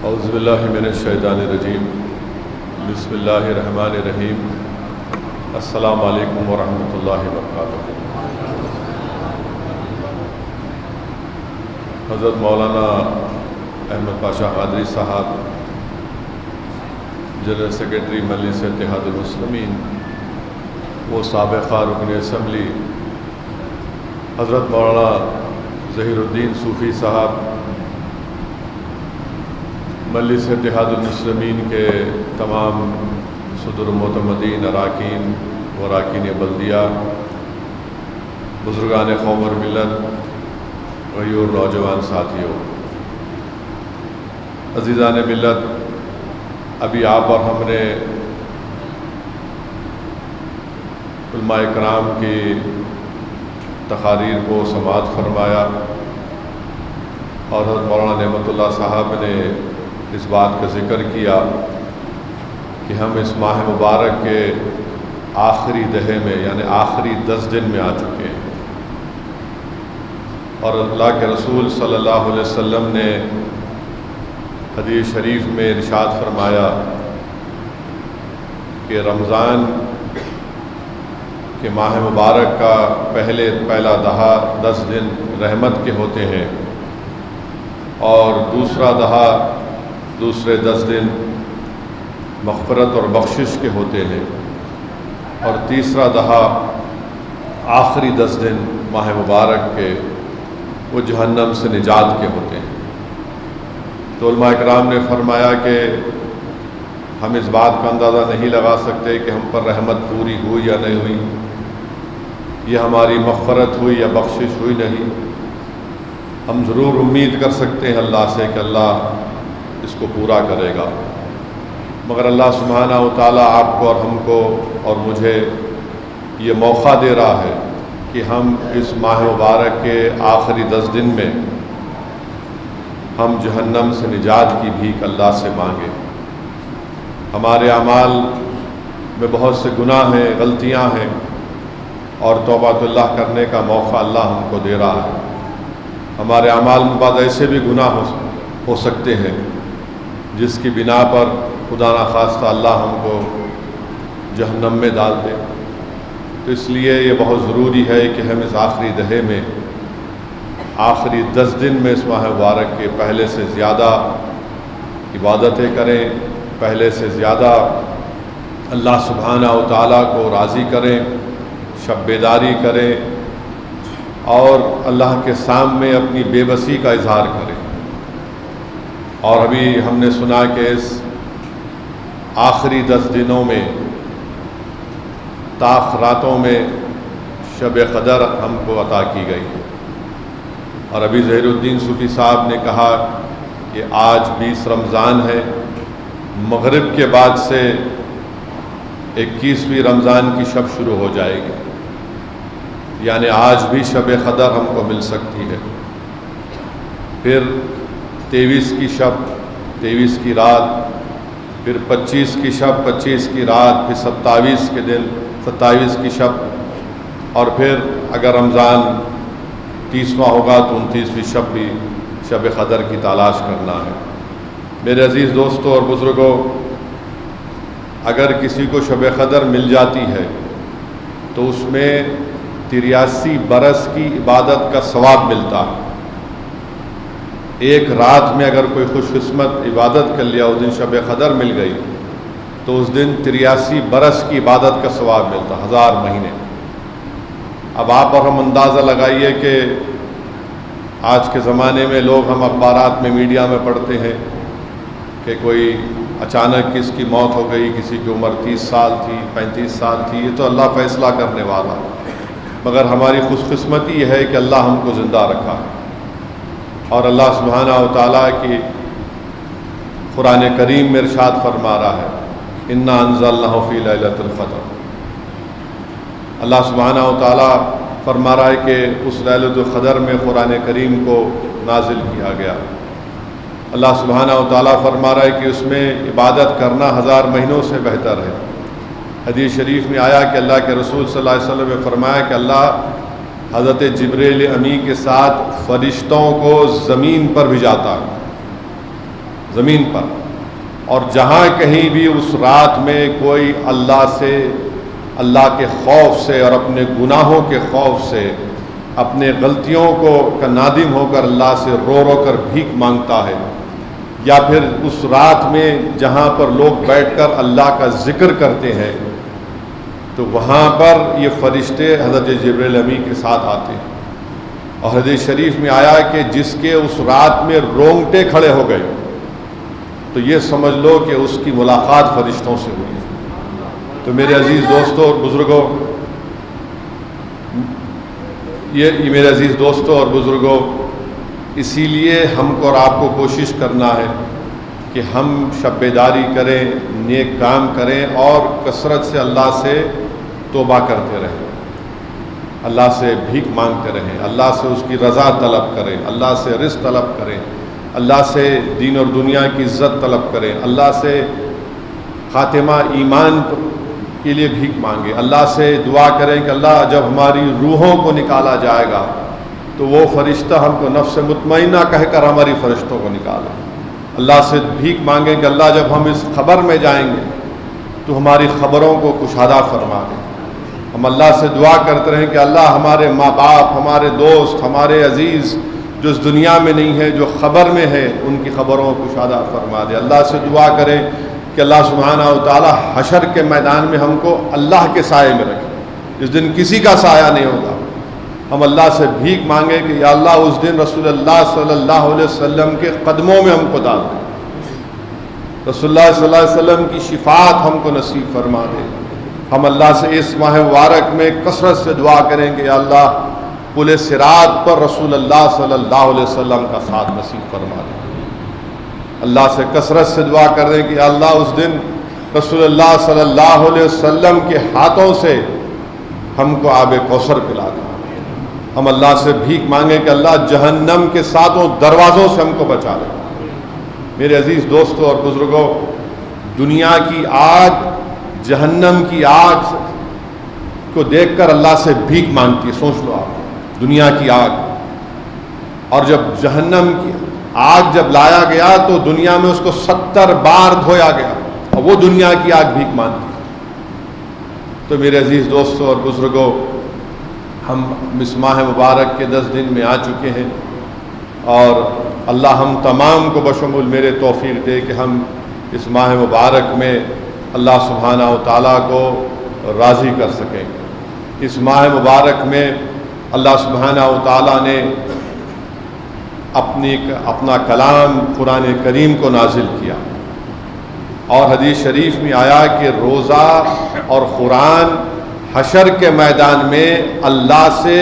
اعوذ باللہ من الشیطان الرجیم بسم اللہ الرحمن الرحیم السلام علیکم ورحمۃ اللہ وبرکاتہ۔ حضرت مولانا احمد پاشا قادری صاحب جنرل سیکرٹری مجلس اتحاد المسلمین وہ سابقہ رکن اسمبلی حضرت مولانا ظہیر الدین صوفی صاحب مجلس اتحاد المسلمین کے تمام صدر معتمدین اراکین و اراکین بلدیہ، بزرگان قوم اور ملت، غیور نوجوان ساتھیوں، عزیزان ملت، ابھی آپ اور ہم نے علماء کرام کی تقاریر کو سماعت فرمایا اور حضرت مولانا نعمت اللہ صاحب نے اس بات کا ذکر کیا کہ ہم اس ماہ مبارک کے آخری دہے میں یعنی آخری 10 دن میں آ چکے ہیں، اور اللہ کے رسول صلی اللہ علیہ وسلم نے حدیث شریف میں ارشاد فرمایا کہ رمضان کہ ماہ مبارک کا پہلا دہا 10 دن رحمت کے ہوتے ہیں، اور دوسرا دہا دوسرے 10 دن مغفرت اور بخشش کے ہوتے ہیں، اور تیسرا دہا آخری 10 دن ماہ مبارک کے وہ جہنم سے نجات کے ہوتے ہیں۔ تو علماء اکرام نے فرمایا کہ ہم اس بات کا اندازہ نہیں لگا سکتے کہ ہم پر رحمت پوری ہوئی یا نہیں ہوئی، یہ ہماری مغفرت ہوئی یا بخشش ہوئی نہیں۔ ہم ضرور امید کر سکتے ہیں اللہ سے کہ اللہ اس کو پورا کرے گا، مگر اللہ سبحانہ و تعالیٰ آپ کو اور ہم کو اور مجھے یہ موقع دے رہا ہے کہ ہم اس ماہ مبارک کے آخری 10 دن میں ہم جہنم سے نجات کی بھیک اللہ سے مانگیں۔ ہمارے اعمال میں بہت سے گناہ ہیں، غلطیاں ہیں، اور توبہ اللہ کرنے کا موقع اللہ ہم کو دے رہا ہے۔ ہمارے اعمال میں بعض ایسے بھی گناہ ہو سکتے ہیں جس کی بنا پر خدا نخواستہ اللہ ہم کو جہنم میں ڈال دے، تو اس لیے یہ بہت ضروری ہے کہ ہم اس آخری دہے میں آخری 10 دن میں اس ماہ مبارک کے پہلے سے زیادہ عبادتیں کریں، پہلے سے زیادہ اللہ سبحانہ و تعالیٰ کو راضی کریں، شب بیداری کریں، اور اللہ کے سامنے اپنی بے بسی کا اظہار کریں۔ اور ابھی ہم نے سنا کہ اس آخری 10 دنوں میں تاخراتوں میں شب قدر ہم کو عطا کی گئی ہے، اور ابھی ظہیر الدین صوفی صاحب نے کہا کہ آج 20 رمضان ہے، مغرب کے بعد سے 21ویں رمضان کی شب شروع ہو جائے گی، یعنی آج بھی شب قدر ہم کو مل سکتی ہے۔ پھر 23 کی شب، 23 کی رات، پھر 25 کی شب، 25 کی رات، پھر 27 کے دن، 27 کی شب، اور پھر اگر رمضان 30واں ہوگا تو 29ویں شب بھی شب قدر کی تلاش کرنا ہے۔ میرے عزیز دوستوں اور بزرگوں، اگر کسی کو شب قدر مل جاتی ہے تو اس میں 83 برس کی عبادت کا ثواب ملتا ہے۔ ایک رات میں اگر کوئی خوش قسمت عبادت کر لیا، اس دن شب قدر مل گئی، تو اس دن 83 برس کی عبادت کا ثواب ملتا، 1000 مہینے۔ اب آپ اور ہم اندازہ لگائیے کہ آج کے زمانے میں لوگ، ہم اخبارات میں، میڈیا میں پڑھتے ہیں کہ کوئی اچانک کس کی موت ہو گئی، کسی کی عمر 30 سال تھی، 35 سال تھی، یہ تو اللہ فیصلہ کرنے والا، مگر ہماری خوش قسمتی یہ ہے کہ اللہ ہم کو زندہ رکھا، اور اللہ سبحانہ و تعالیٰ کی قرآن کریم میں ارشاد فرما رہا ہے اِنَّا أَنزَلْنَاهُ فِي لَيْلَةِ الْقَدْرِ۔ اللہ سبحانہ و تعالیٰ فرما رہا ہے کہ اس لیلۃ القدر میں قرآن کریم کو نازل کیا گیا۔ اللہ سبحانہ و تعالیٰ فرما رہا ہے کہ اس میں عبادت کرنا 1000 مہینوں سے بہتر ہے۔ حدیث شریف میں آیا کہ اللہ کے رسول صلی اللہ علیہ وسلم نے فرمایا کہ اللہ حضرت جبریل امی کے ساتھ فرشتوں کو زمین پر بھیجاتا ہے، زمین پر، اور جہاں کہیں بھی اس رات میں کوئی اللہ کے خوف سے اور اپنے گناہوں کے خوف سے اپنے غلطیوں کا نادم ہو کر اللہ سے رو رو کر بھیک مانگتا ہے، یا پھر اس رات میں جہاں پر لوگ بیٹھ کر اللہ کا ذکر کرتے ہیں، تو وہاں پر یہ فرشتے حضرت جبریل امین کے ساتھ آتے ہیں۔ اور حدیث شریف میں آیا کہ جس کے اس رات میں رونگٹے کھڑے ہو گئے تو یہ سمجھ لو کہ اس کی ملاقات فرشتوں سے ہوئی۔ تو میرے عزیز دوستوں اور بزرگوں، میرے عزیز دوستوں اور بزرگوں، اسی لیے ہم کو اور آپ کو کوشش کرنا ہے کہ ہم شب بیداری کریں، نیک کام کریں اور کثرت سے اللہ سے توبہ کرتے رہیں، اللہ سے بھیک مانگتے رہیں، اللہ سے اس کی رضا طلب کریں، اللہ سے رزق طلب کریں، اللہ سے دین اور دنیا کی عزت طلب کریں، اللہ سے خاتمہ ایمان کے لیے بھیک مانگیں، اللہ سے دعا کریں کہ اللہ جب ہماری روحوں کو نکالا جائے گا تو وہ فرشتہ ہم کو نفس مطمئنہ کہہ کر ہماری فرشتوں کو نکالے۔ اللہ سے بھیک مانگیں کہ اللہ جب ہم اس خبر میں جائیں گے تو ہماری خبروں کو کشادہ فرما دیں۔ ہم اللہ سے دعا کرتے رہیں کہ اللہ ہمارے ماں باپ، ہمارے دوست، ہمارے عزیز جو اس دنیا میں نہیں ہے، جو خبر میں ہے، ان کی خبروں کو کشادہ فرما دے۔ اللہ سے دعا کریں کہ اللہ سبحانہ و تعالی حشر کے میدان میں ہم کو اللہ کے سائے میں رکھے، اس دن کسی کا سایہ نہیں ہوگا۔ ہم اللہ سے بھیک مانگیں کہ یا اللہ اس دن رسول اللہ صلی اللہ علیہ وسلم کے قدموں میں ہم کو ڈال دیں، رسول اللہ صلی اللہ علیہ وسلم کی شفاعت ہم کو نصیب فرما دے۔ ہم اللہ سے اس ماہ مبارک میں کثرت سے دعا کریں کہ یا اللہ پل صراط پر رسول اللہ صلی اللہ علیہ وسلم کا ساتھ نصیب فرما دے۔ اللہ سے کثرت سے دعا کر دیں کہ یا اللہ اس دن رسول اللہ صلی اللہ علیہ وسلم کے ہاتھوں سے ہم کو آب کوثر پلا دیں۔ ہم اللہ سے بھیک مانگیں کہ اللہ جہنم کے ساتوں دروازوں سے ہم کو بچا لے۔ میرے عزیز دوستوں اور بزرگوں، دنیا کی آگ، جہنم کی آگ کو دیکھ کر اللہ سے بھیک مانگتی ہے۔ سوچ لو آپ، دنیا کی آگ، اور جب جہنم کی آگ جب لایا گیا تو دنیا میں اس کو 70 بار دھویا گیا، اور وہ دنیا کی آگ بھیک مانگتی ہے۔ تو میرے عزیز دوستوں اور بزرگوں، ہم اس ماہ مبارک کے 10 دن میں آ چکے ہیں، اور اللہ ہم تمام کو بشمول میرے توفیق دے کہ ہم اس ماہ مبارک میں اللہ سبحانہ و تعالیٰ کو راضی کر سکیں۔ اس ماہ مبارک میں اللہ سبحانہ و تعالیٰ نے اپنا کلام قرآن کریم کو نازل کیا، اور حدیث شریف میں آیا کہ روزہ اور قرآن حشر کے میدان میں اللہ سے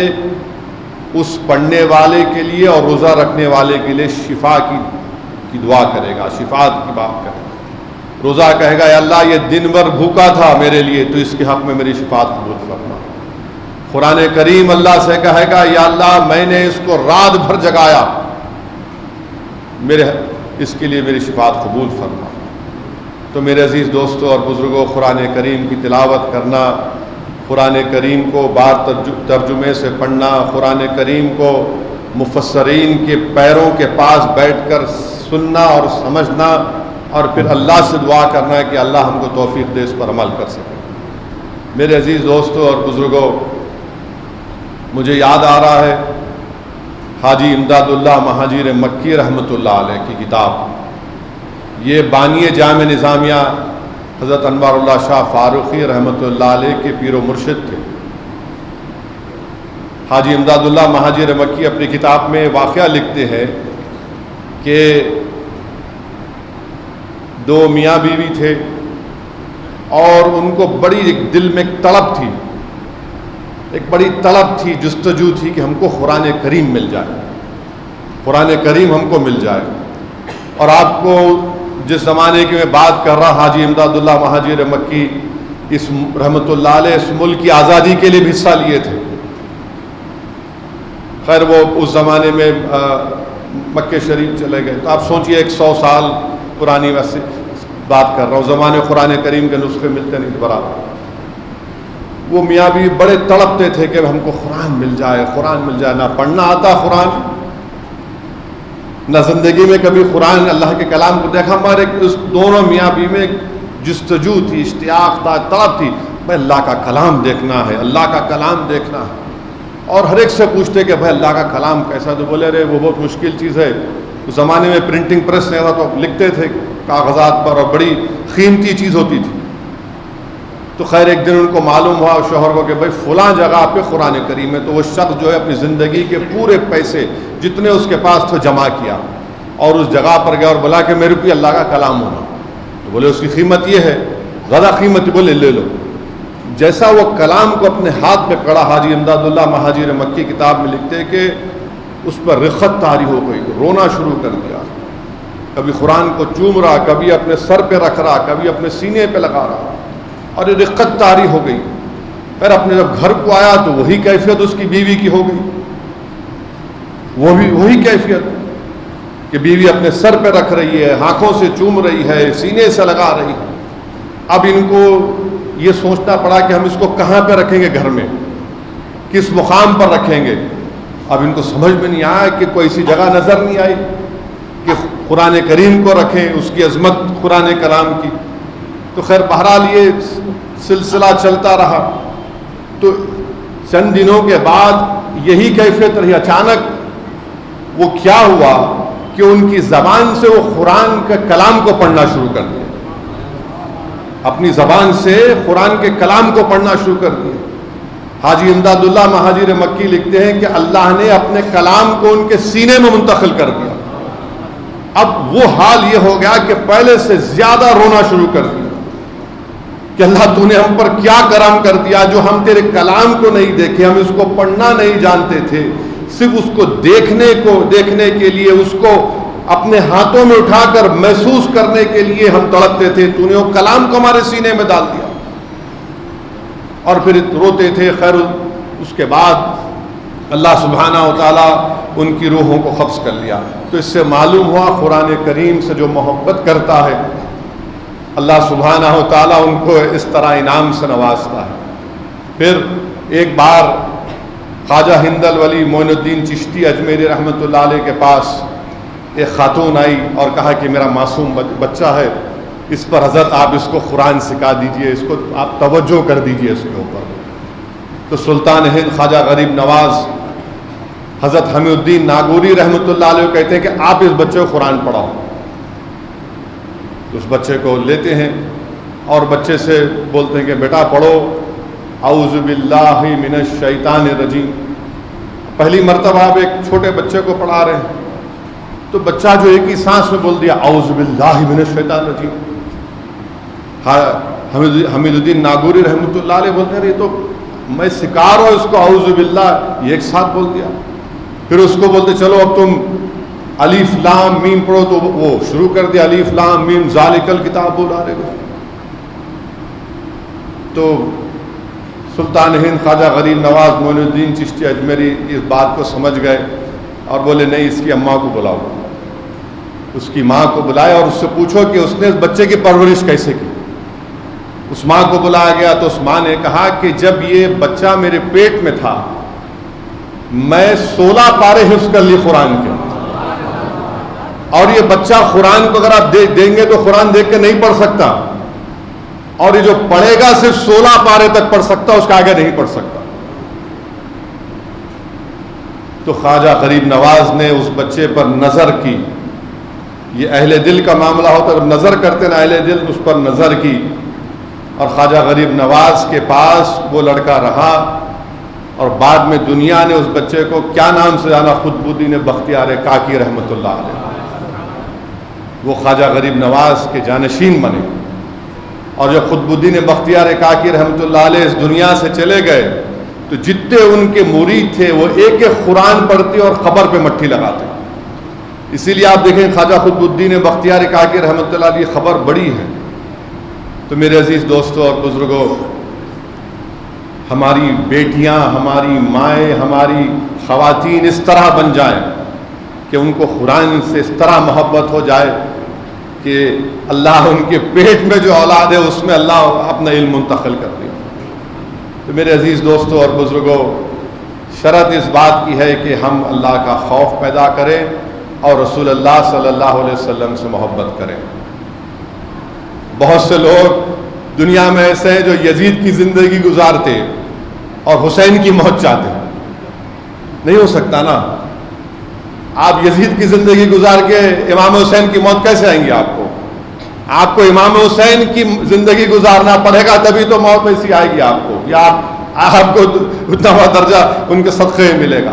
اس پڑھنے والے کے لیے اور روزہ رکھنے والے کے لیے شفا کی دعا کرے گا، شفاعت کی بات کرے گا۔ روزہ کہے گا یا اللہ یہ دن بھر بھوکا تھا میرے لیے، تو اس کے حق میں میری شفاعت قبول فرما۔ قرآن کریم اللہ سے کہے گا یا اللہ میں نے اس کو رات بھر جگایا، اس کے لیے میری شفاعت قبول فرما۔ تو میرے عزیز دوستوں اور بزرگوں، قرآن کریم کی تلاوت کرنا، قرآن کریم کو بار ترجمے سے پڑھنا، قرآن کریم کو مفسرین کے پیروں کے پاس بیٹھ کر سننا اور سمجھنا، اور پھر اللہ سے دعا کرنا ہے کہ اللہ ہم کو توفیق دے اس پر عمل کر سکے۔ میرے عزیز دوستوں اور بزرگوں، مجھے یاد آ رہا ہے حاجی امداد اللہ مہاجر مکی رحمۃ اللہ علیہ کی کتاب، یہ بانی جامع نظامیہ حضرت انوار اللہ شاہ فاروقی رحمۃ اللہ علیہ کے پیر و مرشد تھے۔ حاجی امداد اللہ مہاجر مکی اپنی کتاب میں واقعہ لکھتے ہیں کہ 2 میاں بیوی تھے، اور ان کو بڑی ایک دل میں ایک طلب تھی، ایک بڑی طلب تھی، جستجو تھی کہ ہم کو قرآن کریم مل جائے، قرآن کریم ہم کو مل جائے۔ اور آپ کو جس زمانے کی میں بات کر رہا، حاجی امداد اللہ مہاجر مکی اس رحمۃ اللہ علیہ اس ملک کی آزادی کے لیے بھی حصہ لیے تھے۔ خیر وہ اس زمانے میں مکہ شریف چلے گئے، تو آپ سوچئے 100 سال پرانی ویسے بات کر رہا ہوں، زمانے قرآن کریم کے نسخے ملتے نہیں برابر۔ وہ میاں بھی بڑے تڑپتے تھے کہ ہم کو قرآن مل جائے، قرآن مل جائے، نہ پڑھنا آتا قرآن، نہ زندگی میں کبھی قرآن اللہ کے کلام کو دیکھا. ہمارے اس دونوں میاں بیوی میں جستجو تھی, اشتیاق تھا, طلب تھی, بھائی اللہ کا کلام دیکھنا ہے, اللہ کا کلام دیکھنا ہے. اور ہر ایک سے پوچھتے کہ بھائی اللہ کا کلام کیسا, تو بولے رہے وہ بہت مشکل چیز ہے. اس زمانے میں پرنٹنگ پریس نہیں تھا تو لکھتے تھے کاغذات پر, اور بڑی قیمتی چیز ہوتی تھی. تو خیر ایک دن ان کو معلوم ہوا شوہر کو کہ بھائی فلاں جگہ پہ قرآن کریم ہے. تو وہ شخص جو ہے اپنی زندگی کے پورے پیسے جتنے اس کے پاس تھے جمع کیا اور اس جگہ پر گیا اور بولا کہ میرے کو اللہ کا کلام ہونا. تو بولے اس کی قیمت یہ ہے, زیادہ قیمت, بولے لے لو. جیسا وہ کلام کو اپنے ہاتھ میں پکڑا, حاجی امداد اللہ مہاجر مکی کتاب میں لکھتے کہ اس پر رخت طاری ہو گئی, رونا شروع کر دیا. کبھی قرآن کو چوم رہا, کبھی اپنے سر پہ رکھ رہا, کبھی اپنے سینے پہ لگا رہا, اور یہ رقت طاری ہو گئی. پھر اپنے جب گھر کو آیا تو وہی کیفیت اس کی بیوی کی ہو گئی, وہی کیفیت کہ بیوی اپنے سر پہ رکھ رہی ہے, آنکھوں سے چوم رہی ہے, سینے سے لگا رہی ہے. اب ان کو یہ سوچنا پڑا کہ ہم اس کو کہاں پہ رکھیں گے, گھر میں کس مقام پر رکھیں گے. اب ان کو سمجھ میں نہیں آیا کہ کوئی ایسی جگہ نظر نہیں آئی کہ قرآن کریم کو رکھیں, اس کی عظمت قرآن کلام کی. تو خیر بہرحال یہ سلسلہ چلتا رہا. تو چند دنوں کے بعد یہی کیفیت رہی. اچانک وہ کیا ہوا کہ ان کی زبان سے وہ قرآن کے کلام کو پڑھنا شروع کر دیا, اپنی زبان سے قرآن کے کلام کو پڑھنا شروع کر دیا. حاجی امداد اللہ مہاجر مکی لکھتے ہیں کہ اللہ نے اپنے کلام کو ان کے سینے میں منتقل کر دیا. اب وہ حال یہ ہو گیا کہ پہلے سے زیادہ رونا شروع کر دیا کہ اللہ تو نے ہم پر کیا کرم کر دیا جو ہم تیرے کلام کو نہیں دیکھے, ہم اس کو پڑھنا نہیں جانتے تھے, صرف اس کو دیکھنے کے لیے, اس کو اپنے ہاتھوں میں اٹھا کر محسوس کرنے کے لیے ہم تڑپتے تھے. تو نے وہ کلام کو ہمارے سینے میں ڈال دیا. اور پھر روتے تھے. خیر اس کے بعد اللہ سبحانہ و تعالیٰ ان کی روحوں کو قبض کر لیا. تو اس سے معلوم ہوا قرآن کریم سے جو محبت کرتا ہے اللہ سبحانہ و تعالیٰ ان کو اس طرح انعام سے نوازتا ہے. پھر ایک بار خواجہ ہندل ولی معین الدین چشتی اجمیری رحمۃ اللہ علیہ کے پاس ایک خاتون آئی اور کہا کہ میرا معصوم بچہ ہے, اس پر حضرت آپ اس کو قرآن سکھا دیجئے, اس کو آپ توجہ کر دیجئے اس کے اوپر. تو سلطان ہند خواجہ غریب نواز حضرت حمید الدین ناگوری رحمۃ اللہ علیہ کہتے ہیں کہ آپ اس بچے کو قرآن پڑھاؤ. اس بچے کو لیتے ہیں اور بچے سے بولتے ہیں کہ بیٹا پڑھو اعوذ باللہ من الشیطان الرجیم. پہلی مرتبہ آپ ایک چھوٹے بچے کو پڑھا رہے ہیں تو بچہ جو ایک ہی سانس میں بول دیا اعوذ باللہ من الشیطان الرجیم. حمید الدین ناگوری رحمۃ اللہ علیہ بولتے ہیں یہ تو میں سکھا رہا ہوں اس کو اعوذ باللہ, یہ ایک ساتھ بول دیا. پھر اس کو بولتے چلو اب تم الف لام میم پڑھو, تو وہ شروع کر دیا الف لام میم ذالک الکتاب بولا رہے گا. تو سلطان ہند خواجہ غریب نواز معین الدین چشتی اجمیری اس بات کو سمجھ گئے اور بولے نہیں اس کی اماں کو بلاؤ. اس کی ماں کو بلایا اور اس سے پوچھو کہ اس نے اس بچے کی پرورش کیسے کی. اس ماں کو بلایا گیا تو اس ماں نے کہا کہ جب یہ بچہ میرے پیٹ میں تھا میں 16 پارے حفظ کر لی قرآن کے, اور یہ بچہ قرآن کو اگر آپ دیں گے تو قرآن دیکھ کے نہیں پڑھ سکتا, اور یہ جو پڑھے گا صرف 16 پارے تک پڑھ سکتا, اس کے آگے نہیں پڑھ سکتا. تو خواجہ غریب نواز نے اس بچے پر نظر کی. یہ اہل دل کا معاملہ ہوتا ہے, نظر کرتے نا اہل دل, اس پر نظر کی اور خواجہ غریب نواز کے پاس وہ لڑکا رہا. اور بعد میں دنیا نے اس بچے کو کیا نام سے جانا, قطب الدین بختیار کاکی رحمۃ اللہ علیہ. وہ خواجہ غریب نواز کے جانشین بنے, اور جب قطب الدین بختیار کاکی رحمۃ اللہ علیہ اس دنیا سے چلے گئے تو جتنے ان کے مرید تھے وہ ایک ایک قرآن پڑھتے اور قبر پہ مٹھی لگاتے. اسی لیے آپ دیکھیں خواجہ قطب الدین بختیار کاکی رحمۃ اللہ علیہ خبر بڑی ہے. تو میرے عزیز دوستوں اور بزرگوں, ہماری بیٹیاں, ہماری مائیں, ہماری خواتین اس طرح بن جائیں کہ ان کو قرآن سے اس طرح محبت ہو جائے کہ اللہ ان کے پیٹ میں جو اولاد ہے اس میں اللہ اپنا علم منتقل کر دے. تو میرے عزیز دوستوں اور بزرگوں, شرط اس بات کی ہے کہ ہم اللہ کا خوف پیدا کریں اور رسول اللہ صلی اللہ علیہ وسلم سے محبت کریں۔ بہت سے لوگ دنیا میں ایسے ہیں جو یزید کی زندگی گزارتے اور حسین کی موت چاہتے۔ نہیں ہو سکتا نا، آپ یزید کی زندگی گزار کے امام حسین کی موت کیسے آئیں گی؟ آپ کو امام حسین کی زندگی گزارنا پڑے گا، تبھی تو موت ایسی آئے گی آپ کو، یا آپ کو اتنا بڑا درجہ ان کے صدقے میں ملے گا۔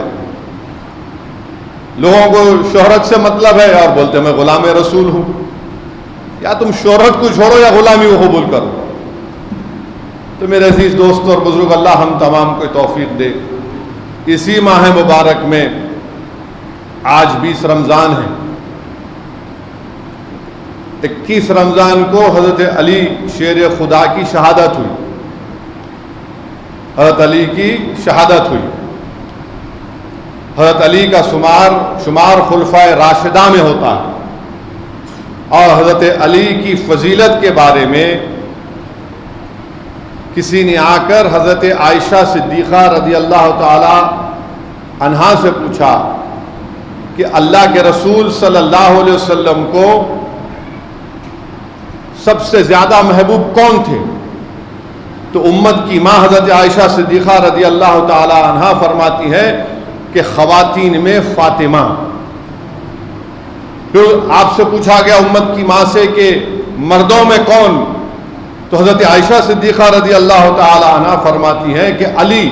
لوگوں کو شہرت سے مطلب ہے اور بولتے میں غلام رسول ہوں۔ یا تم شہرت کو چھوڑو یا غلامی کو قبول کرو۔ تو میرے عزیز دوست اور بزرگ، اللہ ہم تمام کو توفیق دے۔ اسی ماہ مبارک میں آج 20 رمضان ہے، 21 رمضان کو حضرت علی شیر خدا کی شہادت ہوئی۔ حضرت علی کی شہادت ہوئی۔ حضرت علی کا شمار خلفائے راشدہ میں ہوتا ہے، اور حضرت علی کی فضیلت کے بارے میں کسی نے آ کر حضرت عائشہ صدیقہ رضی اللہ تعالی عنہا سے پوچھا کہ اللہ کے رسول صلی اللہ علیہ وسلم کو سب سے زیادہ محبوب کون تھے؟ تو امت کی ماں حضرت عائشہ صدیقہ رضی اللہ تعالی عنہا فرماتی ہے کہ خواتین میں فاطمہ۔ پھر آپ سے پوچھا گیا امت کی ماں سے کہ مردوں میں کون؟ تو حضرت عائشہ صدیقہ رضی اللہ تعالی عنہا فرماتی ہیں کہ علی،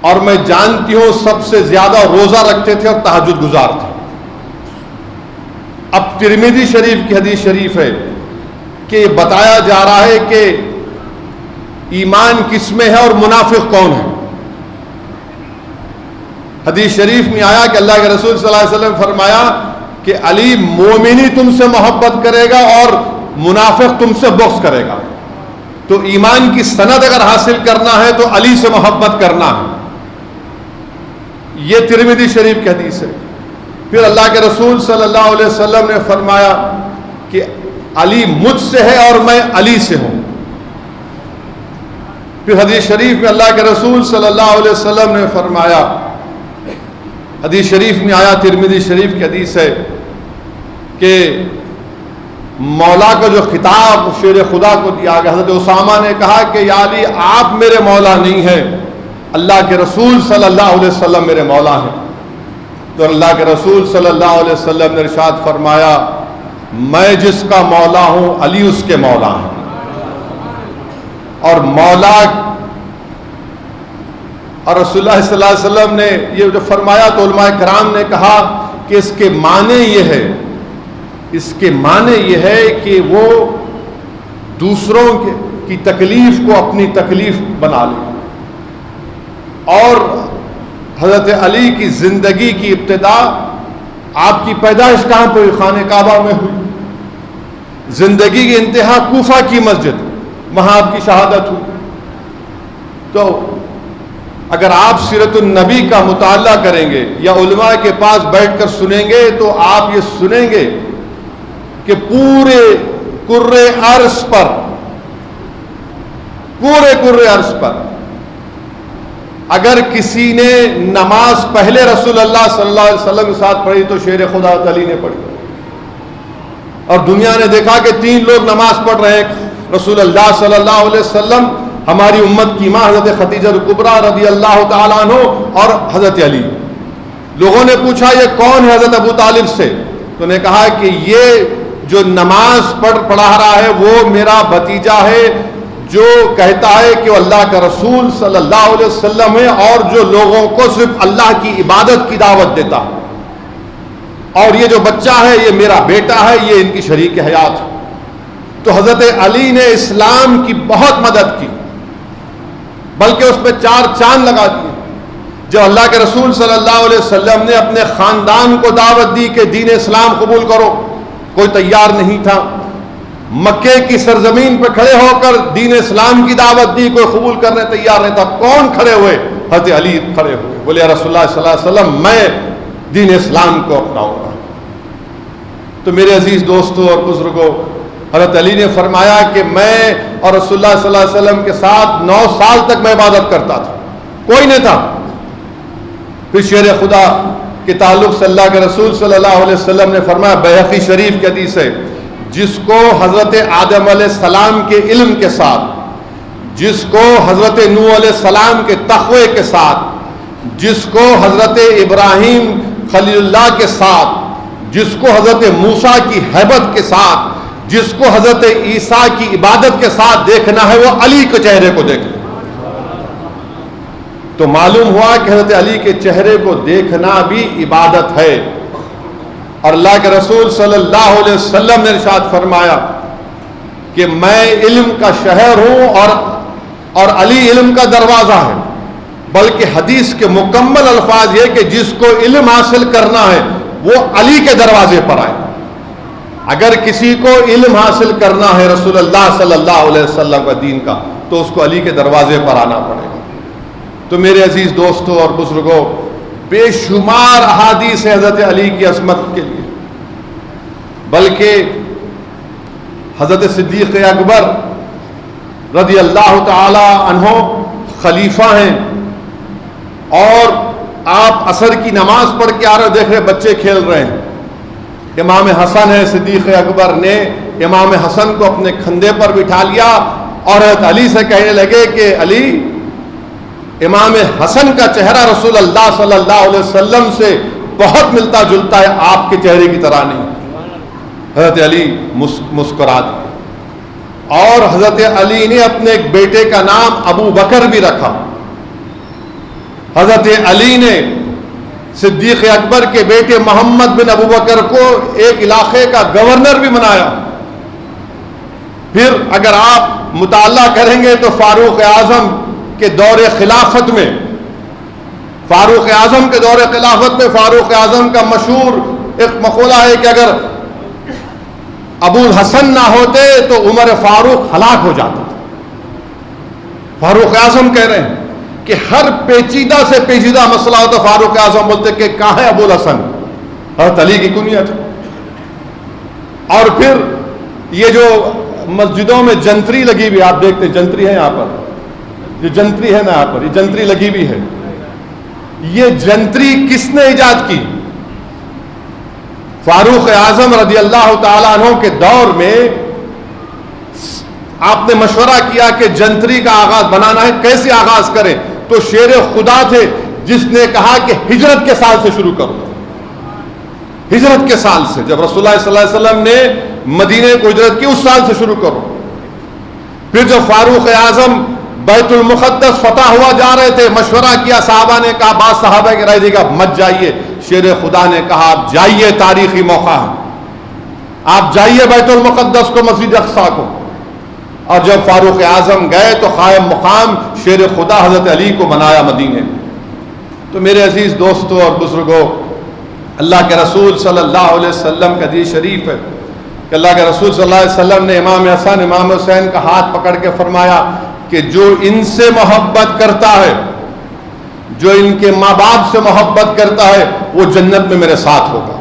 اور میں جانتی ہوں سب سے زیادہ روزہ رکھتے تھے اور تہجد گزار تھے۔ اب ترمذی شریف کی حدیث شریف ہے کہ یہ بتایا جا رہا ہے کہ ایمان کس میں ہے اور منافق کون ہے۔ حدیث شریف میں آیا کہ اللہ کے رسول صلی اللہ علیہ وسلم فرمایا کہ علی مومنی تم سے محبت کرے گا اور منافق تم سے بغض کرے گا۔ تو ایمان کی سند اگر حاصل کرنا ہے تو علی سے محبت کرنا ہے۔ یہ ترمذی شریف کی حدیث ہے۔ پھر اللہ کے رسول صلی اللہ علیہ وسلم نے فرمایا کہ علی مجھ سے ہے اور میں علی سے ہوں۔ پھر حدیث شریف میں اللہ کے رسول صلی اللہ علیہ وسلم نے فرمایا، حدیث شریف میں آیا، ترمذی شریف کی حدیث ہے کہ مولا کا جو خطاب شیر خدا کو دیا گیا، حضرت اسامہ نے کہا کہ یا علی آپ میرے مولا نہیں ہیں، اللہ کے رسول صلی اللہ علیہ وسلم میرے مولا ہیں۔ تو اللہ کے رسول صلی اللہ علیہ وسلم نے ارشاد فرمایا، میں جس کا مولا ہوں علی اس کے مولا ہیں۔ اور مولا اور رسول اللہ صلی اللہ علیہ وسلم نے یہ جو فرمایا تو علماء کرام نے کہا کہ اس کے معنی یہ ہے کہ وہ دوسروں کی تکلیف کو اپنی تکلیف بنا لے۔ اور حضرت علی کی زندگی کی ابتدا، آپ کی پیدائش کہاں پہ ہوئی؟ خانہ کعبہ میں ہوئی۔ زندگی کی انتہا کوفہ کی مسجد، وہاں آپ کی شہادت ہوئی۔ تو اگر آپ سیرت النبی کا مطالعہ کریں گے یا علماء کے پاس بیٹھ کر سنیں گے تو آپ یہ سنیں گے کہ پورے کرۂ ارض پر اگر کسی نے نماز پہلے رسول اللہ صلی اللہ علیہ وسلم کے ساتھ پڑھی تو شیر خدا علی نے پڑھی۔ اور دنیا نے دیکھا کہ 3 لوگ نماز پڑھ رہے ہیں، رسول اللہ صلی اللہ علیہ وسلم، ہماری امت کی ماں حضرت خدیجہ کبریٰ رضی اللہ تعالیٰ عنہ اور حضرت علی۔ لوگوں نے پوچھا یہ کون ہے حضرت ابو طالب سے؟ تو انہوں نے کہا کہ یہ جو نماز پڑھا رہا ہے وہ میرا بھتیجا ہے، جو کہتا ہے کہ وہ اللہ کا رسول صلی اللہ علیہ وسلم ہے اور جو لوگوں کو صرف اللہ کی عبادت کی دعوت دیتا ہے، اور یہ جو بچہ ہے یہ میرا بیٹا ہے، یہ ان کی شریک حیات ہے۔ تو حضرت علی نے اسلام کی بہت مدد کی، بلکہ اس پہ 4 چاند لگا دیے۔ جب اللہ کے رسول صلی اللہ علیہ وسلم نے اپنے خاندان کو دعوت دی کہ دین اسلام قبول کرو، کوئی تیار نہیں تھا۔ مکے کی سرزمین پہ کھڑے ہو کر دین اسلام کی دعوت دی، کوئی قبول کرنے تیار نہیں تھا۔ کون کھڑے ہوئے؟ حضرت علی کھڑے ہوئے، بولے یا رسول اللہ صلی اللہ علیہ وسلم میں دین اسلام کو اپناؤں گا۔ تو میرے عزیز دوستوں اور بزرگوں، حضرت علی نے فرمایا کہ میں اور رسول اللہ صلی اللہ علیہ وسلم کے ساتھ 9 سال تک میں عبادت کرتا تھا، کوئی نہیں تھا۔ پھر شیر خدا کے تعلق سے اللہ کے رسول صلی اللہ علیہ وسلم نے فرمایا، بیہقی شریف کی حدیث ہے، جس کو حضرت آدم علیہ السلام کے علم کے ساتھ، جس کو حضرت نوح علیہ السلام کے تقوی کے ساتھ، جس کو حضرت ابراہیم خلیل اللہ کے ساتھ، جس کو حضرت موسیٰ کی ہیبت کے ساتھ، جس کو حضرت عیسیٰ کی عبادت کے ساتھ دیکھنا ہے، وہ علی کے چہرے کو دیکھنا۔ تو معلوم ہوا کہ حضرت علی کے چہرے کو دیکھنا بھی عبادت ہے۔ اور اللہ کے رسول صلی اللہ علیہ وسلم نے ارشاد فرمایا کہ میں علم کا شہر ہوں اور علی علم کا دروازہ ہے، بلکہ حدیث کے مکمل الفاظ یہ کہ جس کو علم حاصل کرنا ہے وہ علی کے دروازے پر آئے۔ اگر کسی کو علم حاصل کرنا ہے رسول اللہ صلی اللہ علیہ وسلم کا دین کا، تو اس کو علی کے دروازے پر آنا پڑے گا۔ تو میرے عزیز دوستوں اور بزرگوں، بے شمار احادیث ہیں حضرت علی کی عظمت کے لیے، بلکہ حضرت صدیق اکبر رضی اللہ تعالی عنہ خلیفہ ہیں، اور آپ عصر کی نماز پڑھ کے آ رہے، دیکھ رہے بچے کھیل رہے ہیں، امام حسن ہے، صدیق اکبر نے امام حسن کو اپنے کھندے پر بٹھا لیا اور حضرت علی سے کہنے لگے کہ علی، امام حسن کا چہرہ رسول اللہ صلی اللہ علیہ وسلم سے بہت ملتا جلتا ہے، آپ کے چہرے کی طرح نہیں۔ حضرت علی مسکرا دیے، اور حضرت علی نے اپنے ایک بیٹے کا نام ابو بکر بھی رکھا۔ حضرت علی نے صدیق اکبر کے بیٹے محمد بن ابو بکر کو ایک علاقے کا گورنر بھی بنایا۔ پھر اگر آپ مطالعہ کریں گے تو فاروق اعظم کے دور خلافت میں، فاروق اعظم کے دور خلافت میں فاروق اعظم کا مشہور ایک مقولہ ہے کہ اگر ابو الحسن نہ ہوتے تو عمر فاروق ہلاک ہو جاتا تھا۔ فاروق اعظم کہہ رہے ہیں کہ ہر پیچیدہ سے پیچیدہ مسئلہ ہوتا فاروق اعظم بولتے کہ کہاں ہے ابو الحسن، حضرت علی کی کنیت۔ اور پھر یہ جو مسجدوں میں جنتری لگی ہوئی، آپ دیکھتے جنتری ہے یہاں پر، جو جنتری ہے نا یہاں پر، یہ جنتری لگی ہوئی ہے، یہ جنتری کس نے ایجاد کی؟ فاروق اعظم رضی اللہ تعالیٰ عنہ کے دور میں آپ نے مشورہ کیا کہ جنتری کا آغاز بنانا ہے، کیسے آغاز کریں؟ تو شیر خدا تھے جس نے کہا کہ ہجرت کے سال سے شروع کرو، ہجرت کے سال سے، جب رسول اللہ صلی اللہ علیہ وسلم نے مدینے کو ہجرت کی اس سال سے شروع کرو۔ پھر جب فاروق اعظم بیت المقدس فتح ہوا جا رہے تھے، مشورہ کیا، صحابہ نے کہا، بعض صحابہ کی رائے دی کہ مت جائیے، شیر خدا نے کہا آپ جائیے، تاریخی موقع ہے، آپ جائیے بیت المقدس کو، مسجد اقصیٰ کو۔ اور جب فاروق اعظم گئے تو قائم مقام شیر خدا حضرت علی کو بنایا مدینے میں۔ تو میرے عزیز دوستوں اور بزرگوں، اللہ کے رسول صلی اللہ علیہ وسلم کا حدیث شریف ہے کہ اللہ کے رسول صلی اللہ علیہ وسلم نے امام حسن امام حسین کا ہاتھ پکڑ کے فرمایا کہ جو ان سے محبت کرتا ہے، جو ان کے ماں باپ سے محبت کرتا ہے، وہ جنت میں میرے ساتھ ہوگا۔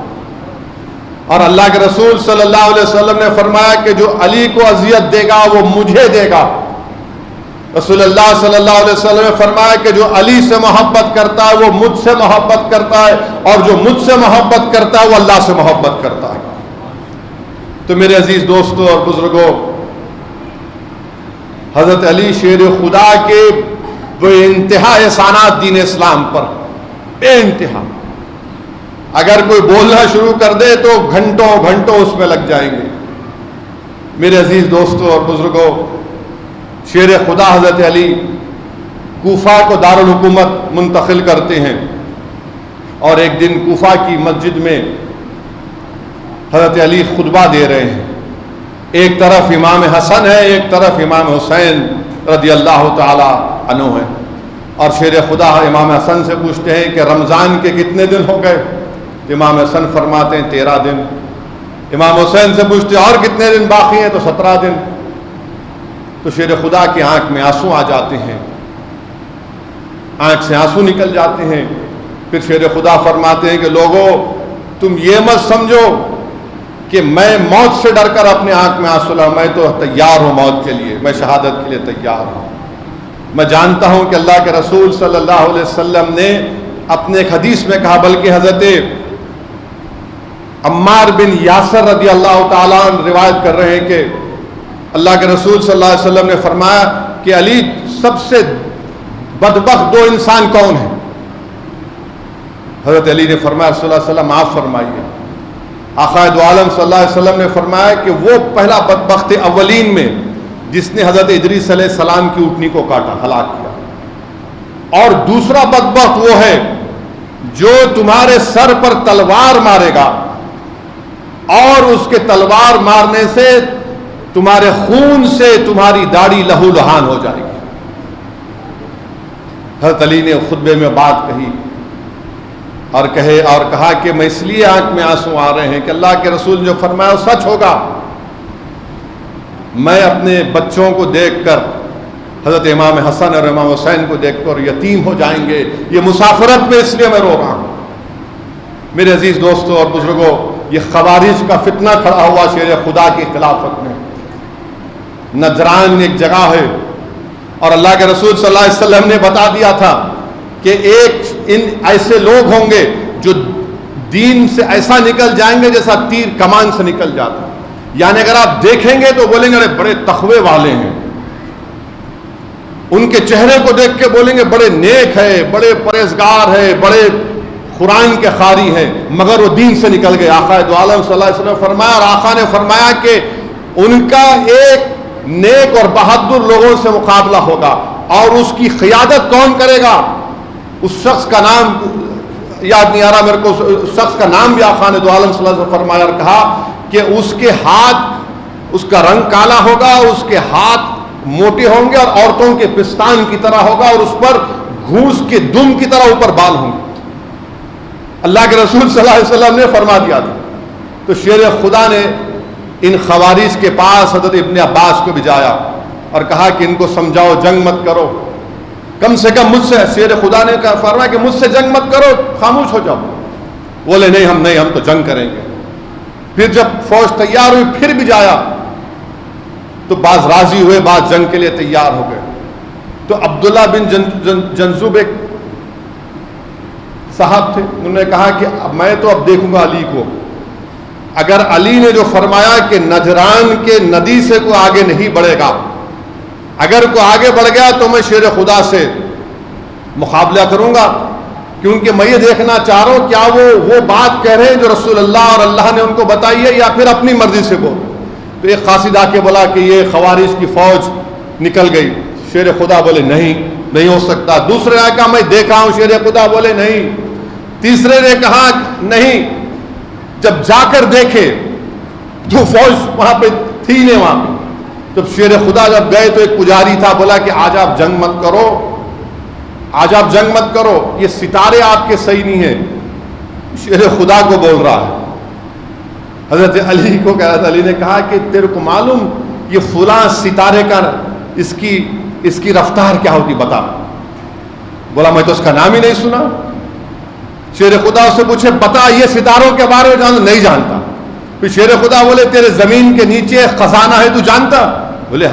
اور اللہ کے رسول صلی اللہ علیہ وسلم نے فرمایا کہ جو علی کو اذیت دے گا وہ مجھے دے گا۔ رسول اللہ صلی اللہ علیہ وسلم نے فرمایا کہ جو علی سے محبت کرتا ہے وہ مجھ سے محبت کرتا ہے، اور جو مجھ سے محبت کرتا ہے وہ اللہ سے محبت کرتا ہے۔ تو میرے عزیز دوستوں اور بزرگوں، حضرت علی شیر خدا کے بے انتہا احسانات دین اسلام پر، بے انتہا۔ اگر کوئی بولنا شروع کر دے تو گھنٹوں گھنٹوں اس میں لگ جائیں گے۔ میرے عزیز دوستوں اور بزرگوں، شیر خدا حضرت علی کوفہ کو دارالحکومت منتقل کرتے ہیں، اور ایک دن کوفہ کی مسجد میں حضرت علی خطبہ دے رہے ہیں۔ ایک طرف امام حسن ہے، ایک طرف امام حسین رضی اللہ تعالی عنہ ہے۔ اور شیر خدا امام حسن سے پوچھتے ہیں کہ رمضان کے کتنے دن ہو گئے؟ امام حسن فرماتے ہیں 13 دن۔ امام حسین سے پوچھتے ہیں اور کتنے دن باقی ہیں؟ تو 17 دن۔ تو شیر خدا کی آنکھ میں آنسو آ جاتے ہیں، آنکھ سے آنسو نکل جاتے ہیں۔ پھر شیر خدا فرماتے ہیں کہ لوگوں، تم یہ مت سمجھو کہ میں موت سے ڈر کر اپنے آنکھ میں آنسو لاؤں، میں تو تیار ہوں موت کے لیے، میں شہادت کے لیے تیار ہوں۔ میں جانتا ہوں کہ اللہ کے رسول صلی اللہ علیہ وسلم نے اپنے ایک حدیث میں کہا، بلکہ حضرت عمار بن یاسر رضی اللہ تعالیٰ عنہ روایت کر رہے ہیں کہ اللہ کے رسول صلی اللہ علیہ وسلم نے فرمایا کہ علی سب سے بدبخت دو انسان کون ہیں؟ حضرت علی نے فرمایا رسول اللہ صلی اللہ علیہ وسلم آپ فرمائیے۔ آقا دو عالم صلی اللہ علیہ وسلم نے فرمایا کہ وہ پہلا بدبخت اولین میں جس نے حضرت ادریس علیہ السلام کی اونٹنی کو کاٹا، ہلاک کیا، اور دوسرا بدبخت وہ ہے جو تمہارے سر پر تلوار مارے گا اور اس کے تلوار مارنے سے تمہارے خون سے تمہاری داڑھی لہو لہان ہو جائے گی۔ حضرت علی نے خطبے میں بات کہی اور کہا کہ میں اس لیے آنکھ میں آنسو آ رہے ہیں کہ اللہ کے رسول نے جو فرمایا وہ سچ ہوگا۔ میں اپنے بچوں کو دیکھ کر، حضرت امام حسن اور امام حسین کو دیکھ کر یتیم ہو جائیں گے، یہ مسافرت میں اس لیے میں رو رہا ہوں۔ میرے عزیز دوستوں اور بزرگوں، یہ خوارج کا فتنہ کھڑا ہوا شیر خدا کی خلافت میں۔ نجران ایک جگہ ہے اور اللہ کے رسول صلی اللہ علیہ وسلم نے بتا دیا تھا کہ ایسے لوگ ہوں گے جو دین سے ایسا نکل جائیں گے جیسا تیر کمان سے نکل جاتا ہے، یعنی اگر آپ دیکھیں گے تو بولیں گے بڑے تقوی والے ہیں، ان کے چہرے کو دیکھ کے بولیں گے بڑے نیک ہے، بڑے پرہیزگار ہے، بڑے قرآن کے قاری ہیں، مگر وہ دین سے نکل گئے۔ آقا دو عالم صلی اللہ علیہ وسلم نے فرمایا، اور آقا نے فرمایا کہ ان کا ایک نیک اور بہادر لوگوں سے مقابلہ ہوگا، اور اس کی قیادت کون کرے گا؟ اس شخص کا نام یاد نہیں آ رہا میرے کو، اس شخص کا نام بھی آقا نے دو عالم صلی اللہ علیہ وسلم فرمایا اور کہا کہ اس کے ہاتھ، اس کا رنگ کالا ہوگا، اس کے ہاتھ موٹے ہوں گے اور عورتوں کے پستان کی طرح ہوگا، اور اس پر گھوس کے دم کی طرح اوپر بال ہوں گے۔ اللہ کے رسول صلی اللہ علیہ وسلم نے فرما دیا تھا۔ تو شیر خدا نے ان خوارج کے پاس حضرت ابن عباس کو بھیجایا اور کہا کہ ان کو سمجھاؤ جنگ مت کرو، کم سے کم مجھ سے، شیر خدا نے فرمایا کہ مجھ سے جنگ مت کرو، خاموش ہو جاؤ۔ بولے نہیں ہم تو جنگ کریں گے۔ پھر جب فوج تیار ہوئی پھر بھی جایا تو بعض راضی ہوئے، بعض جنگ کے لیے تیار ہو گئے۔ تو عبداللہ بن جنزوب ایک صاحب تھے، انہوں نے کہا کہ میں تو اب دیکھوں گا علی کو، اگر علی نے جو فرمایا کہ نجران کے ندی سے کوئی آگے نہیں بڑھے گا، اگر کوئی آگے بڑھ گیا تو میں شیر خدا سے مقابلہ کروں گا، کیونکہ میں یہ دیکھنا چاہ رہا ہوں کیا وہ بات کہہ رہے ہیں جو رسول اللہ اور اللہ نے ان کو بتائی ہے، یا پھر اپنی مرضی سے بول۔ تو ایک قاصد آ کے بولا کہ یہ خوارج کی فوج نکل گئی۔ شیر خدا بولے نہیں ہو سکتا۔ دوسرے نے کہا میں دیکھا ہوں، شیر خدا بولے نہیں۔ تیسرے نے کہا نہیں، جب جا کر دیکھے جو فوج وہاں پہ تھی نہیں، وہاں پہ جب شیر خدا جب گئے تو ایک پجاری تھا، بولا کہ آج آپ جنگ مت کرو، آج آپ جنگ مت کرو، یہ ستارے آپ کے صحیح نہیں ہیں۔ شیر خدا کو بول رہا ہے، حضرت علی کو کہہ رہا تھا۔ علی نے کہا کہ تیرے کو معلوم یہ فلاں ستارے کا اس کی رفتار کیا ہوتی بتا؟ بولا میں تو اس کا نام ہی نہیں سنا۔ شیر خدا سے پوچھے بتا یہ ستاروں کے بارے میں جانتا؟ نہیں جانتا۔ پھر شیر خدا بولے تیرے زمین کے نیچے ایک خزانہ ہے، تو جانتا؟ بولے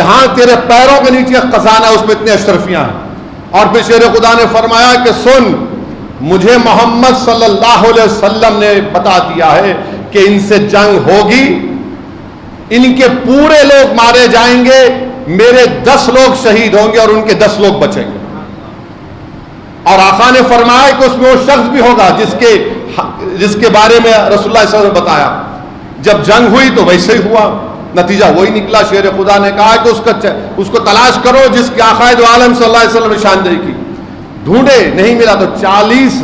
ہاں تیرے پیروں کے نیچے ایک خزانہ ہے، اس میں اتنے اشرفیاں ہیں۔ اور پھر شیر خدا نے فرمایا کہ سن، مجھے محمد صلی اللہ علیہ وسلم نے بتا دیا ہے کہ ان سے جنگ ہوگی، ان کے پورے لوگ مارے جائیں گے، میرے 10 لوگ شہید ہوں گے اور ان کے 10 لوگ بچیں گے۔ اور آقا نے فرمایا کہ اس میں وہ شخص بھی ہوگا جس کے بارے میں رسول اللہ صلی اللہ علیہ وسلم نے بتایا۔ جب جنگ ہوئی تو ویسے ہی ہوا، نتیجہ وہی نکلا۔ شیر خدا نے کہا کہ اس کو تلاش کرو جس کے آقا دو عالم صلی اللہ علیہ وسلم نے نشاندہی کی۔ ڈھونڈے نہیں ملا تو 40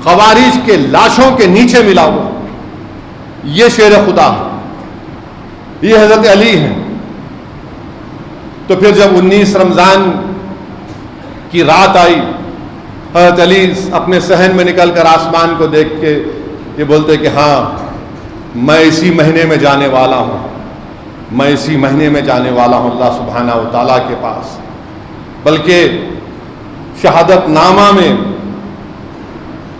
خوارج کے لاشوں کے نیچے ملا ہوا۔ یہ شیر خدا ہے، یہ حضرت علی ہیں۔ تو پھر جب 19 رمضان کی رات آئی، حضرت علی اپنے صحن میں نکل کر آسمان کو دیکھ کے یہ بولتے کہ ہاں میں اسی مہینے میں جانے والا ہوں، میں اسی مہینے میں جانے والا ہوں اللہ سبحانہ و تعالیٰ کے پاس۔ بلکہ شہادت نامہ میں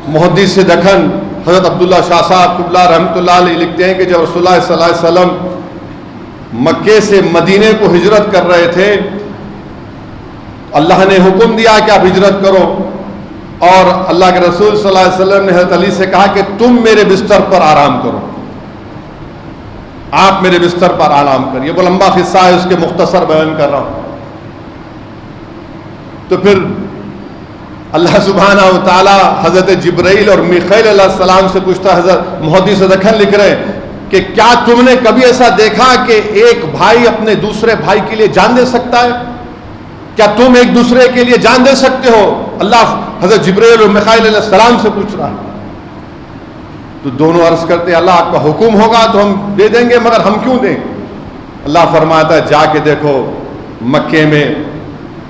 محدث دکن حضرت عبداللہ شاہ صاحب قبلہ رحمۃ اللہ علیہ لکھتے ہیں کہ جب رسول اللہ صلی اللہ علیہ وسلم مکے سے مدینے کو ہجرت کر رہے تھے، اللہ نے حکم دیا کہ آپ ہجرت کرو، اور اللہ کے رسول صلی اللہ علیہ وسلم نے حضرت علی سے کہا کہ تم میرے بستر پر آرام کرو، آپ میرے بستر پر آرام کریے. وہ لمبا قصہ ہے، اس کے مختصر بیان کر رہا ہوں. تو پھر اللہ سبحانہ و تعالی حضرت جبرائیل اور میخائیل علیہ السلام سے پوچھتا. حضرت محدث دکن لکھ رہے ہیں کہ کیا تم نے کبھی ایسا دیکھا کہ ایک بھائی اپنے دوسرے بھائی کے لیے جان دے سکتا ہے؟ کیا تم ایک دوسرے کے لیے جان دے سکتے ہو؟ اللہ حضرت جبرائیل اور میخائیل علیہ السلام سے پوچھ رہا ہے. تو دونوں عرض کرتے ہیں اللہ آپ کا حکم ہوگا تو ہم دے دیں گے، مگر ہم کیوں دیں؟ اللہ فرماتا ہے جا کے دیکھو مکے میں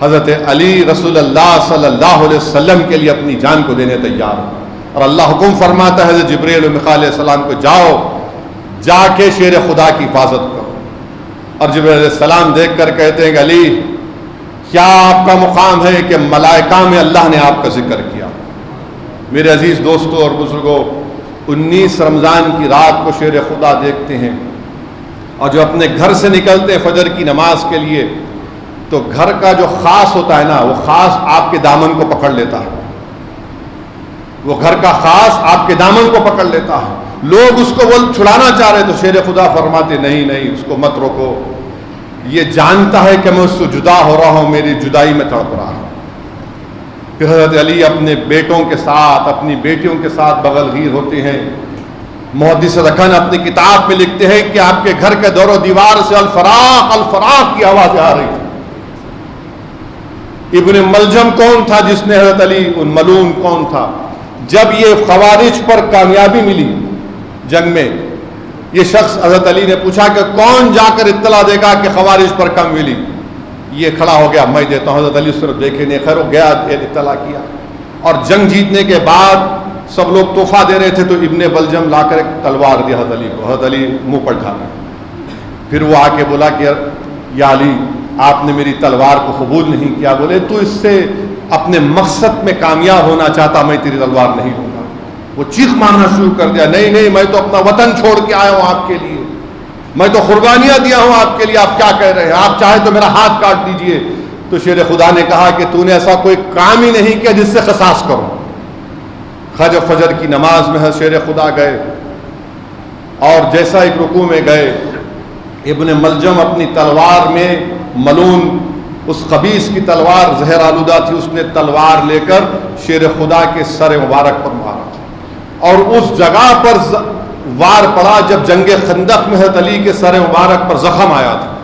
حضرت علی رسول اللہ صلی اللہ علیہ وسلم کے لیے اپنی جان کو دینے تیار ہو. اور اللہ حکم فرماتا ہے حضرت جبرائیل اور میخائیل علیہ السلام کو جاؤ، جا کے شیر خدا کی حفاظت کرو. اور جبرائیل علیہ السلام دیکھ کر کہتے ہیں کہ علی کیا آپ کا مقام ہے کہ ملائکہ میں اللہ نے آپ کا ذکر کیا. میرے عزیز دوستوں اور بزرگوں، 19 رمضان کی رات کو شیر خدا دیکھتے ہیں، اور جو اپنے گھر سے نکلتے ہیں فجر کی نماز کے لیے، تو گھر کا جو خاص ہوتا ہے نا، وہ خاص آپ کے دامن کو پکڑ لیتا ہے. وہ گھر کا خاص آپ کے دامن کو پکڑ لیتا ہے. لوگ اس کو چھڑانا چاہ رہے تو شیر خدا فرماتے نہیں نہیں، اس کو مت روکو، یہ جانتا ہے کہ میں اس سے جدا ہو رہا ہوں، میری جدائی میں تڑپ رہا ہوں. پھر حضرت علی اپنے بیٹوں کے ساتھ، اپنی بیٹیوں کے ساتھ بغل گیر ہوتے ہیں. محدث دکن اپنی کتاب میں لکھتے ہیں کہ آپ کے گھر کے دور و دیوار سے الفراق الفراق کی آوازیں آ رہی تھی. ابن ملجم کون تھا جس نے حضرت علی، ملعون کون تھا؟ جب یہ خوارج پر کامیابی ملی جنگ میں، یہ شخص حضرت علی نے پوچھا کہ کون جا کر اطلاع دے گا کہ خوارج پر کم ملی؟ یہ کھڑا ہو گیا، میں دیتا ہوں. حضرت علی اس طرف دیکھے نہیں، خیر ہو گیا، اطلاع کیا. اور جنگ جیتنے کے بعد سب لوگ تحفہ دے رہے تھے تو ابن بلجم لا کر ایک تلوار دیا حضرت علی کو. حضرت علی منہ پر ڈھالا. پھر وہ آ کے بولا کہ یا علی آپ نے میری تلوار کو قبول نہیں کیا. بولے تو اس سے اپنے مقصد میں کامیاب ہونا چاہتا، میں تیری تلوار نہیں لوں گا. وہ چیخ مارنا شروع کر دیا، نہیں نہیں، میں تو اپنا وطن چھوڑ کے آیا ہوں آپ کے لیے، میں تو قربانیاں دیا ہوں آپ کے لیے، آپ کیا کہہ رہے ہیں؟ آپ چاہے تو میرا ہاتھ کاٹ دیجئے. تو شیر خدا نے کہا کہ تو نے ایسا کوئی کام ہی نہیں کیا جس سے قصاص کرو. جب فجر کی نماز میں شیر خدا گئے اور جیسا ایک رکوع میں گئے، ابن ملجم اپنی تلوار میں، ملعون اس خبیث کی تلوار زہر آلودہ تھی، اس نے تلوار لے کر شیر خدا کے سر مبارک پر مارا. اور اس جگہ پر وار پڑا جب جنگ خندق میں حضرت علی کے سر مبارک پر زخم آیا تھا،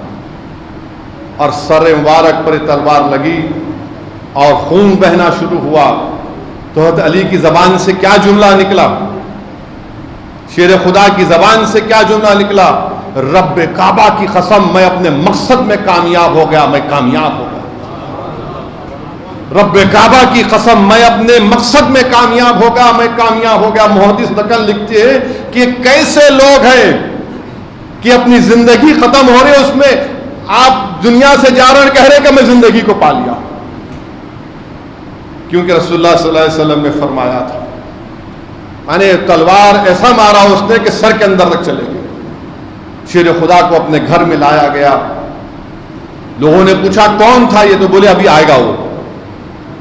اور سر مبارک پر تلوار لگی اور خون بہنا شروع ہوا. تو حضرت علی کی زبان سے کیا جملہ نکلا؟ شیر خدا کی زبان سے کیا جملہ نکلا؟ رب کعبہ کی قسم، میں اپنے مقصد میں کامیاب ہو گیا، میں کامیاب ہو گیا. رب کعبہ کی قسم، میں اپنے مقصد میں کامیاب ہو گیا، میں کامیاب ہو گیا. محدث دکن لکھتے ہیں کہ کیسے لوگ ہیں کہ اپنی زندگی ختم ہو رہی ہے، اس میں آپ دنیا سے جا رہے ہیں، کہہ رہے کہ میں زندگی کو پا لیا. کیونکہ رسول اللہ صلی اللہ علیہ وسلم نے فرمایا تھا، یعنی تلوار ایسا مارا اس نے کہ سر کے اندر تک چلے گئے. شیر خدا کو اپنے گھر میں لایا گیا. لوگوں نے پوچھا کون تھا یہ؟ تو بولے ابھی آئے گا وہ،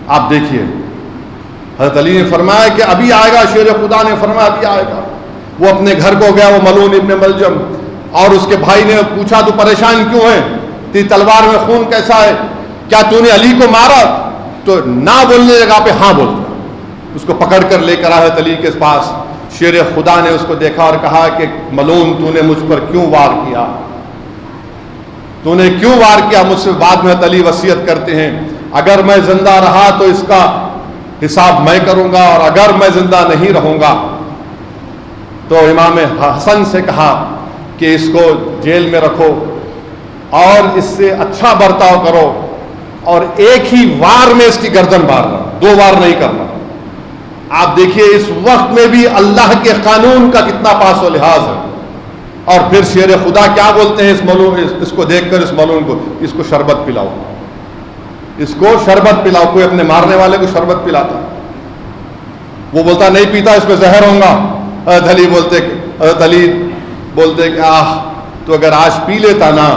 آپ دیکھیے. حضرت علی نے فرمایا کہ ابھی آئے گا. شیر خدا نے فرمایا ابھی آئے گا. وہ اپنے گھر کو گیا، وہ ملعون ابن ملجم، اور اس کے بھائی نے پوچھا تو پریشان کیوں ہے؟ تیری تلوار میں خون کیسا ہے؟ کیا تو نے علی کو مارا؟ تو نہ بولنے جگہ پہ ہاں بولتا. اس کو پکڑ کر لے کر آئے علی کے پاس. شیر خدا نے اس کو دیکھا اور کہا کہ ملعون تو نے مجھ پر کیوں وار کیا؟ تو نے کیوں وار کیا مجھ سے؟ بعد میں علی وصیت کرتے ہیں اگر میں زندہ رہا تو اس کا حساب میں کروں گا، اور اگر میں زندہ نہیں رہوں گا تو امام حسن سے کہا کہ اس کو جیل میں رکھو اور اس سے اچھا برتاؤ کرو، اور ایک ہی وار میں اس کی گردن مارنا، 2 وار نہیں کرنا. آپ دیکھیے اس وقت میں بھی اللہ کے قانون کا کتنا پاس و لحاظ ہے. اور پھر شیر خدا کیا بولتے ہیں اس کو دیکھ کر، اس ملعون کو، اس کو شربت پلاؤ، اس کو شربت پلاؤ. کوئی اپنے مارنے والے کو شربت پلاتا؟ وہ بولتا نہیں پیتا، اس میں زہر ہوں گا. حضرت علی بولتے کہ تو اگر آج پی لیتا نا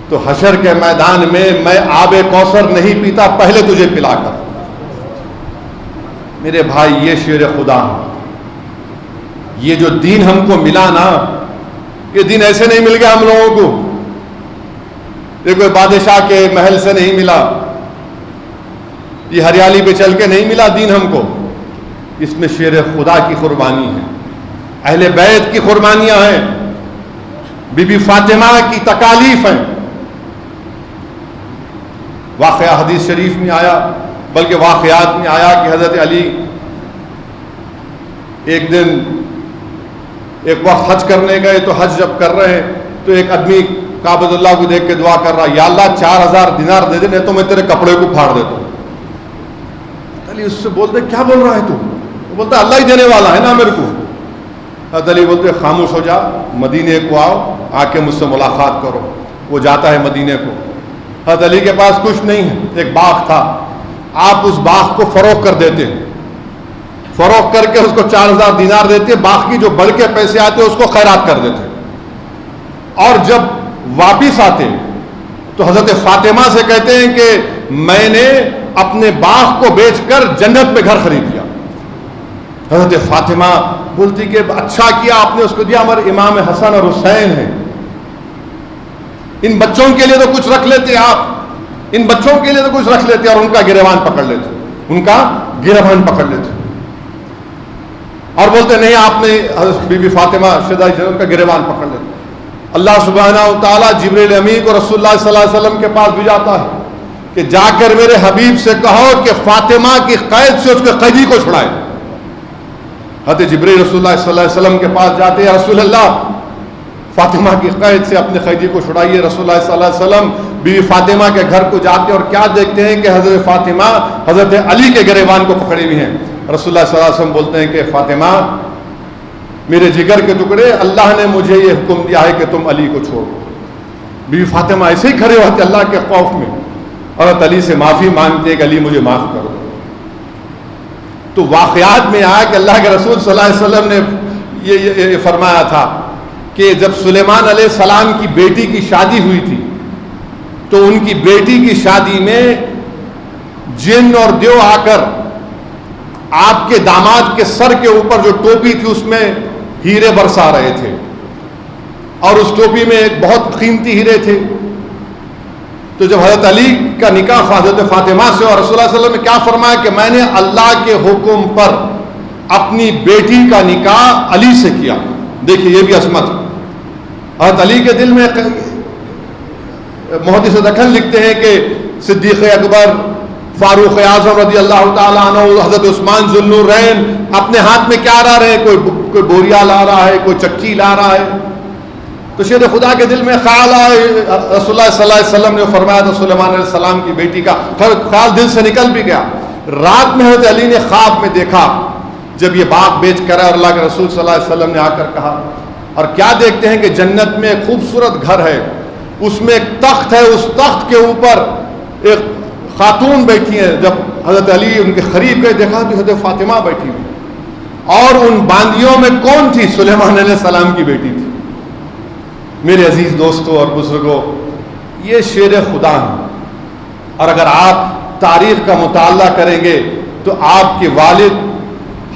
تو حشر کے میدان میں آب کوثر نہیں پیتا، پہلے تجھے پلا کر. میرے بھائی یہ شیر خدا ہے. یہ جو دین ہم کو ملا نا، یہ دین ایسے نہیں مل گیا ہم لوگوں کو، یہ کوئی بادشاہ کے محل سے نہیں ملا، یہ ہریالی پہ چل کے نہیں ملا دین ہم کو. اس میں شیر خدا کی قربانی ہے، اہل بیت کی قربانیاں ہیں، بی بی فاطمہ کی تکالیف ہیں. واقعہ حدیث شریف میں آیا، بلکہ واقعات میں آیا کہ حضرت علی ایک دن ایک وقت حج کرنے گئے، تو حج جب کر رہے ہیں تو ایک آدمی کعبۃ اللہ کو دیکھ کے دعا کر رہا، یا اللہ 4000 دینار دے دے نہیں تو میں تیرے کپڑے کو پھاڑ دیتا ہوں. علی اس سے بولتے کیا بول رہا ہے تو؟ وہ بولتا اللہ ہی دینے والا ہے نا میرے کو. حضرت علی بولتے خاموش ہو جا، مدینے کو آؤ، آ کے مجھ سے ملاقات کرو. وہ جاتا ہے مدینے کو. حضرت علی کے پاس کچھ نہیں ہے، ایک باغ تھا، آپ اس باغ کو فروخت کر دیتے ہیں، فروخت کر کے اس کو 4000 دینار دیتے، باغ کی جو بڑھ کے پیسے آتے اس کو خیرات کر دیتے. اور جب واپس آتے تو حضرت فاطمہ سے کہتے ہیں کہ میں نے اپنے باغ کو بیچ کر جنت میں گھر خرید لیا. حضرت فاطمہ بولتی کہ اچھا کیا آپ نے اس کو دیا، ہمارے امام حسن اور حسین ہیں، ان بچوں کے لیے تو کچھ رکھ لیتے آپ، ان بچوں کے لیے تو کچھ رکھ لیتے اور ان کا گریبان پکڑ لیتے، ان کا گریبان پکڑ لیتے. اور بولتے نہیں آپ نے بی بی فاطمہ ان کا گریبان پکڑ لیتے. اللہ سبحانہ و تعالیٰ جبریل امین کو رسول اللہ صلی اللہ علیہ وسلم کے پاس بھیجاتا ہے کہ جا کر میرے حبیب سے کہو کہ فاطمہ کی قید سے اس کے قیدی کو چھڑائے. حضرت جبریل رسول اللہ صلی اللہ علیہ وسلم کے پاس جاتے ہیں، رسول اللہ فاطمہ کی قید سے اپنے قیدی کو چھڑائیے. رسول اللہ صلی اللہ علیہ وسلم بیوی فاطمہ کے گھر کو جاتے اور کیا دیکھتے ہیں کہ حضرت فاطمہ حضرت علی کے گریبان کو پکڑے ہوئے ہیں. رسول اللہ صلی اللہ علیہ وسلم بولتے ہیں کہ فاطمہ میرے جگر کے ٹکڑے، اللہ نے مجھے یہ حکم دیا ہے کہ تم علی کو چھوڑو. بیوی فاطمہ ایسے ہی کھڑے ہوتے اللہ کے خوف میں، حضرت علی سے معافی مانگتے ہیں کہ علی مجھے معاف کرو. تو واقعات میں آیا کہ اللہ کے رسول صلی اللہ علیہ وسلم نے یہ فرمایا تھا کہ جب سلیمان علیہ السلام کی بیٹی کی شادی ہوئی تھی تو ان کی بیٹی کی شادی میں جن اور دیو آ کر آپ کے داماد کے سر کے اوپر جو ٹوپی تھی اس میں ہیرے برسا رہے تھے، اور اس ٹوپی میں ایک بہت قیمتی ہیرے تھے. تو جب حضرت علی کا نکاح حضرت فاطمہ سے، اور رسول اللہ صلی اللہ علیہ وسلم نے کیا فرمایا کہ میں نے اللہ کے حکم پر اپنی بیٹی کا نکاح علی سے کیا. دیکھیے یہ بھی عظمت. حضرت علی کے دل میں محدث دکن لکھتے ہیں کہ صدیق اکبر، فاروق اعظم رضی اللہ تعالیٰ عنہ، حضرت عثمان ذو النورین اپنے ہاتھ میں کیا لا رہے ہیں؟ کوئی بوریا لا رہا ہے، کوئی چکی لا رہا ہے. تو شیر خدا کے دل میں خیال آئے. رسول اللہ صلی اللہ علیہ وسلم نے فرمایا تھا سلیمان علیہ السلام کی بیٹی کا خیال دل سے نکل بھی گیا. رات میں حضرت علی نے خواب میں دیکھا جب یہ باغ بیچ کر اور اللہ کے رسول صلی اللہ علیہ وسلم نے آ کر کہا، اور کیا دیکھتے ہیں کہ جنت میں ایک خوبصورت گھر ہے، اس میں ایک تخت ہے، اس تخت کے اوپر ایک خاتون بیٹھی ہیں. جب حضرت علی ان کے قریب گئے دیکھا تو حضرت فاطمہ بیٹھی ہوئی، اور ان باندیوں میں کون تھی؟ سلیمان علیہ السلام کی بیٹی تھی. میرے عزیز دوستوں اور بزرگوں، یہ شیر خدا ہے. اور اگر آپ تاریخ کا مطالعہ کریں گے تو آپ کے والد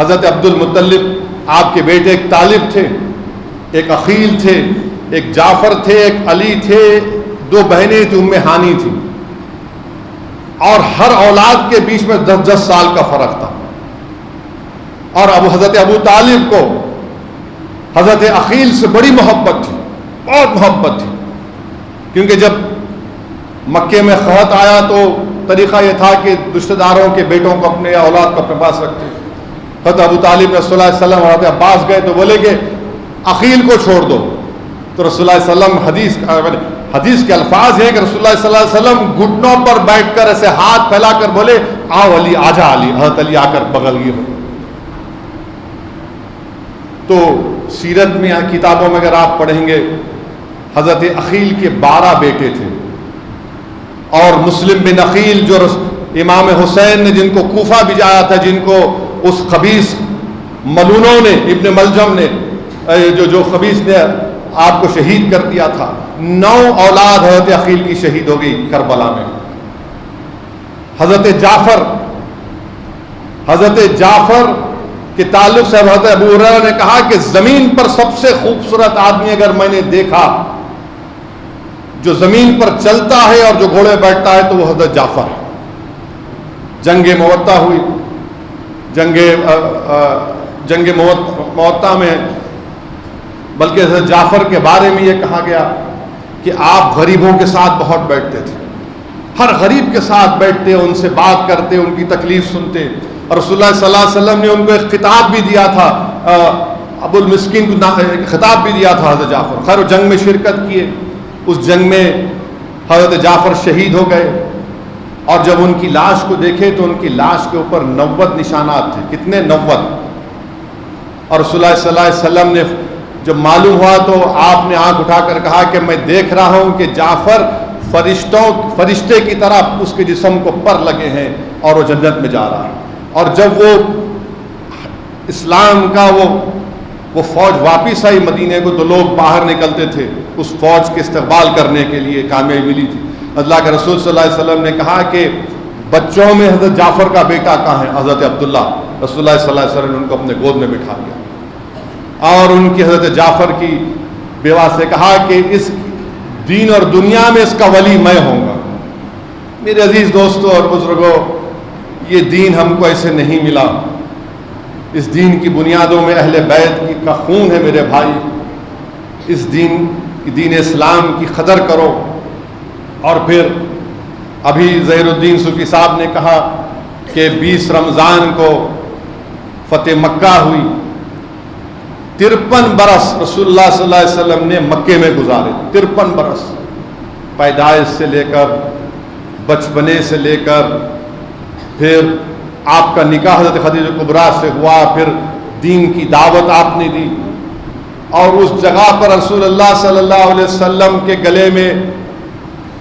حضرت عبد المطلب، آپ کے بیٹے ایک طالب تھے، ایک عقیل تھے، ایک جعفر تھے، ایک علی تھے، 2 بہنیں تھیں، ام ہانی تھی، اور ہر اولاد کے بیچ میں 10 سال کا فرق تھا. اور حضرت ابو طالب کو حضرت عقیل سے بڑی محبت تھی، بہت محبت تھی، کیونکہ جب مکے میں قحط آیا تو طریقہ یہ تھا کہ رشتہ داروں کے بیٹوں کو اپنے اولاد کو اپنے پاس رکھتے. حضرت ابو طالب نے صلی اللہ علیہ وسلم حضرت عباس گئے تو بولے کہ عقیل کو چھوڑ دو. تو رسول اللہ علیہ وسلم حدیث کے الفاظ ہیں کہ رسول اللہ صلی اللہ علیہ وسلم گھٹنوں پر بیٹھ کر ایسے ہاتھ پھیلا کر بولے آؤ علی، آجا علی. حضرت علی آ کر بغل گئے. تو سیرت میں کتابوں میں اگر آپ پڑھیں گے حضرت عقیل کے 12 بیٹے تھے، اور مسلم بن عقیل جو امام حسین نے جن کو کوفہ بھیجایا تھا، جن کو اس خبیث ملونوں نے، ابن ملجم نے جو خبیث نے آپ کو شہید کر دیا تھا، 9 اولاد حضرت عقیل کی شہید ہو گئی کربلا میں. حضرت جعفر حضرت جعفر کے تعلق سے حضرت ابو ہریرہ نے کہا کہ زمین پر سب سے خوبصورت آدمی اگر میں نے دیکھا جو زمین پر چلتا ہے اور جو گھوڑے بیٹھتا ہے تو وہ حضرت جعفر ہے. جنگ موطا ہوئی، جنگ موطا میں بلکہ حضرت جعفر کے بارے میں یہ کہا گیا کہ آپ غریبوں کے ساتھ بہت بیٹھتے تھے، ہر غریب کے ساتھ بیٹھتے، ان سے بات کرتے، ان کی تکلیف سنتے. اور رسول اللہ صلی اللہ علیہ وسلم نے ان کو ایک خطاب بھی دیا تھا، ابو المسکین کو خطاب بھی دیا تھا حضرت جعفر. خیر وہ جنگ میں شرکت کیے، اس جنگ میں حضرت جعفر شہید ہو گئے. اور جب ان کی لاش کو دیکھے تو ان کی لاش کے اوپر 90 نشانات تھے. کتنے؟ 90. اور رسول اللہ صلی اللہ علیہ وسلم نے جب معلوم ہوا تو آپ نے آنکھ اٹھا کر کہا کہ میں دیکھ رہا ہوں کہ جعفر فرشتے کی طرح اس کے جسم کو پر لگے ہیں اور وہ جنت میں جا رہا ہے. اور جب وہ اسلام کا وہ فوج واپس آئی مدینے کو تو لوگ باہر نکلتے تھے اس فوج کے استقبال کرنے کے لیے. کامیابی ملی تھی. اللہ کے رسول صلی اللہ علیہ وسلم نے کہا کہ بچوں میں حضرت جعفر کا بیٹا کہاں ہے؟ حضرت عبداللہ. رسول اللہ صلی اللہ علیہ وسلم نے ان کو اپنے گود میں بٹھا دیا اور ان کی حضرت جعفر کی بیوہ سے کہا کہ اس دین اور دنیا میں اس کا ولی میں ہوں گا. میرے عزیز دوستوں اور بزرگوں، یہ دین ہم کو ایسے نہیں ملا. اس دین کی بنیادوں میں اہل بیت کا خون ہے میرے بھائی. اس دین اسلام کی قدر کرو. اور پھر ابھی ظہیر الدین صوفی صاحب نے کہا کہ 20 رمضان کو فتح مکہ ہوئی. 53 برس رسول اللہ صلی اللہ علیہ وسلم نے مکے میں گزارے. 53 برس، پیدائش سے لے کر، بچپنے سے لے کر، پھر آپ کا نکاح حضرت خدیجہ کبریٰ سے ہوا، پھر دین کی دعوت آپ نے دی. اور اس جگہ پر رسول اللہ صلی اللہ علیہ وسلم کے گلے میں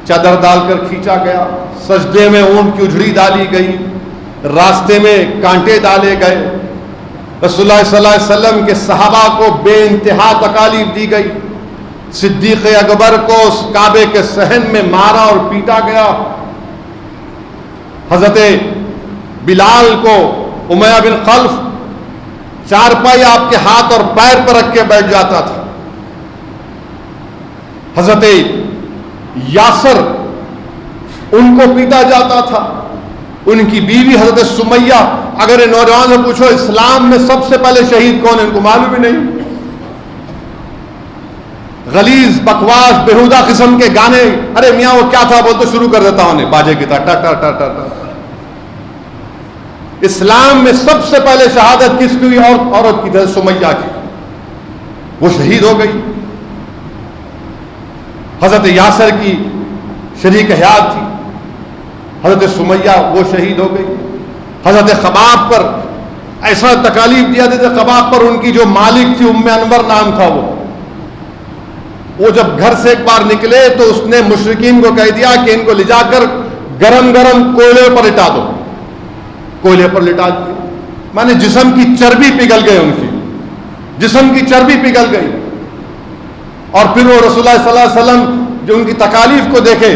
چادر ڈال کر کھینچا گیا، سجدے میں اونٹ کی اجڑی ڈالی گئی، راستے میں کانٹے ڈالے گئے. رسول اللہ صلی اللہ علیہ وسلم کے صحابہ کو بے انتہا تکالیف دی گئی. صدیق اکبر کو اس کعبے کے صحن میں مارا اور پیٹا گیا. حضرت بلال کو امیہ بن خلف چارپائی آپ کے ہاتھ اور پیر پر رکھ کے بیٹھ جاتا تھا. حضرت یاسر ان کو پیٹا جاتا تھا. ان کی بیوی حضرت سمیہ، اگر ان نوجوان سے پوچھو اسلام میں سب سے پہلے شہید کون ہے، ان کو معلوم ہی نہیں. غلیظ بکواس بےہودہ قسم کے گانے، ارے میاں وہ کیا تھا بولتے شروع کر دیتا ہوں باجے کی طرح ٹر ٹر ٹر ٹر. اسلام میں سب سے پہلے شہادت کس کی ہوئی؟ عورت کی تھی، سمیہ کی. وہ شہید ہو گئی. حضرت یاسر کی شریک حیات تھی حضرت سمیہ، وہ شہید ہو گئی. حضرت خباب پر ایسا تکالیف دیا تھا. خباب پر ان کی جو مالک تھی ام انور نام تھا، وہ جب گھر سے ایک بار نکلے تو اس نے مشرکین کو کہہ دیا کہ ان کو لے جا کر گرم گرم کوئلے پر لٹا دو. کوئلے پر لٹا دیا، مانے جسم کی چربی پگھل گئی، ان کی جسم کی چربی پگھل گئی. اور پھر وہ رسول اللہ صلی اللہ علیہ وسلم جو ان کی تکالیف کو دیکھے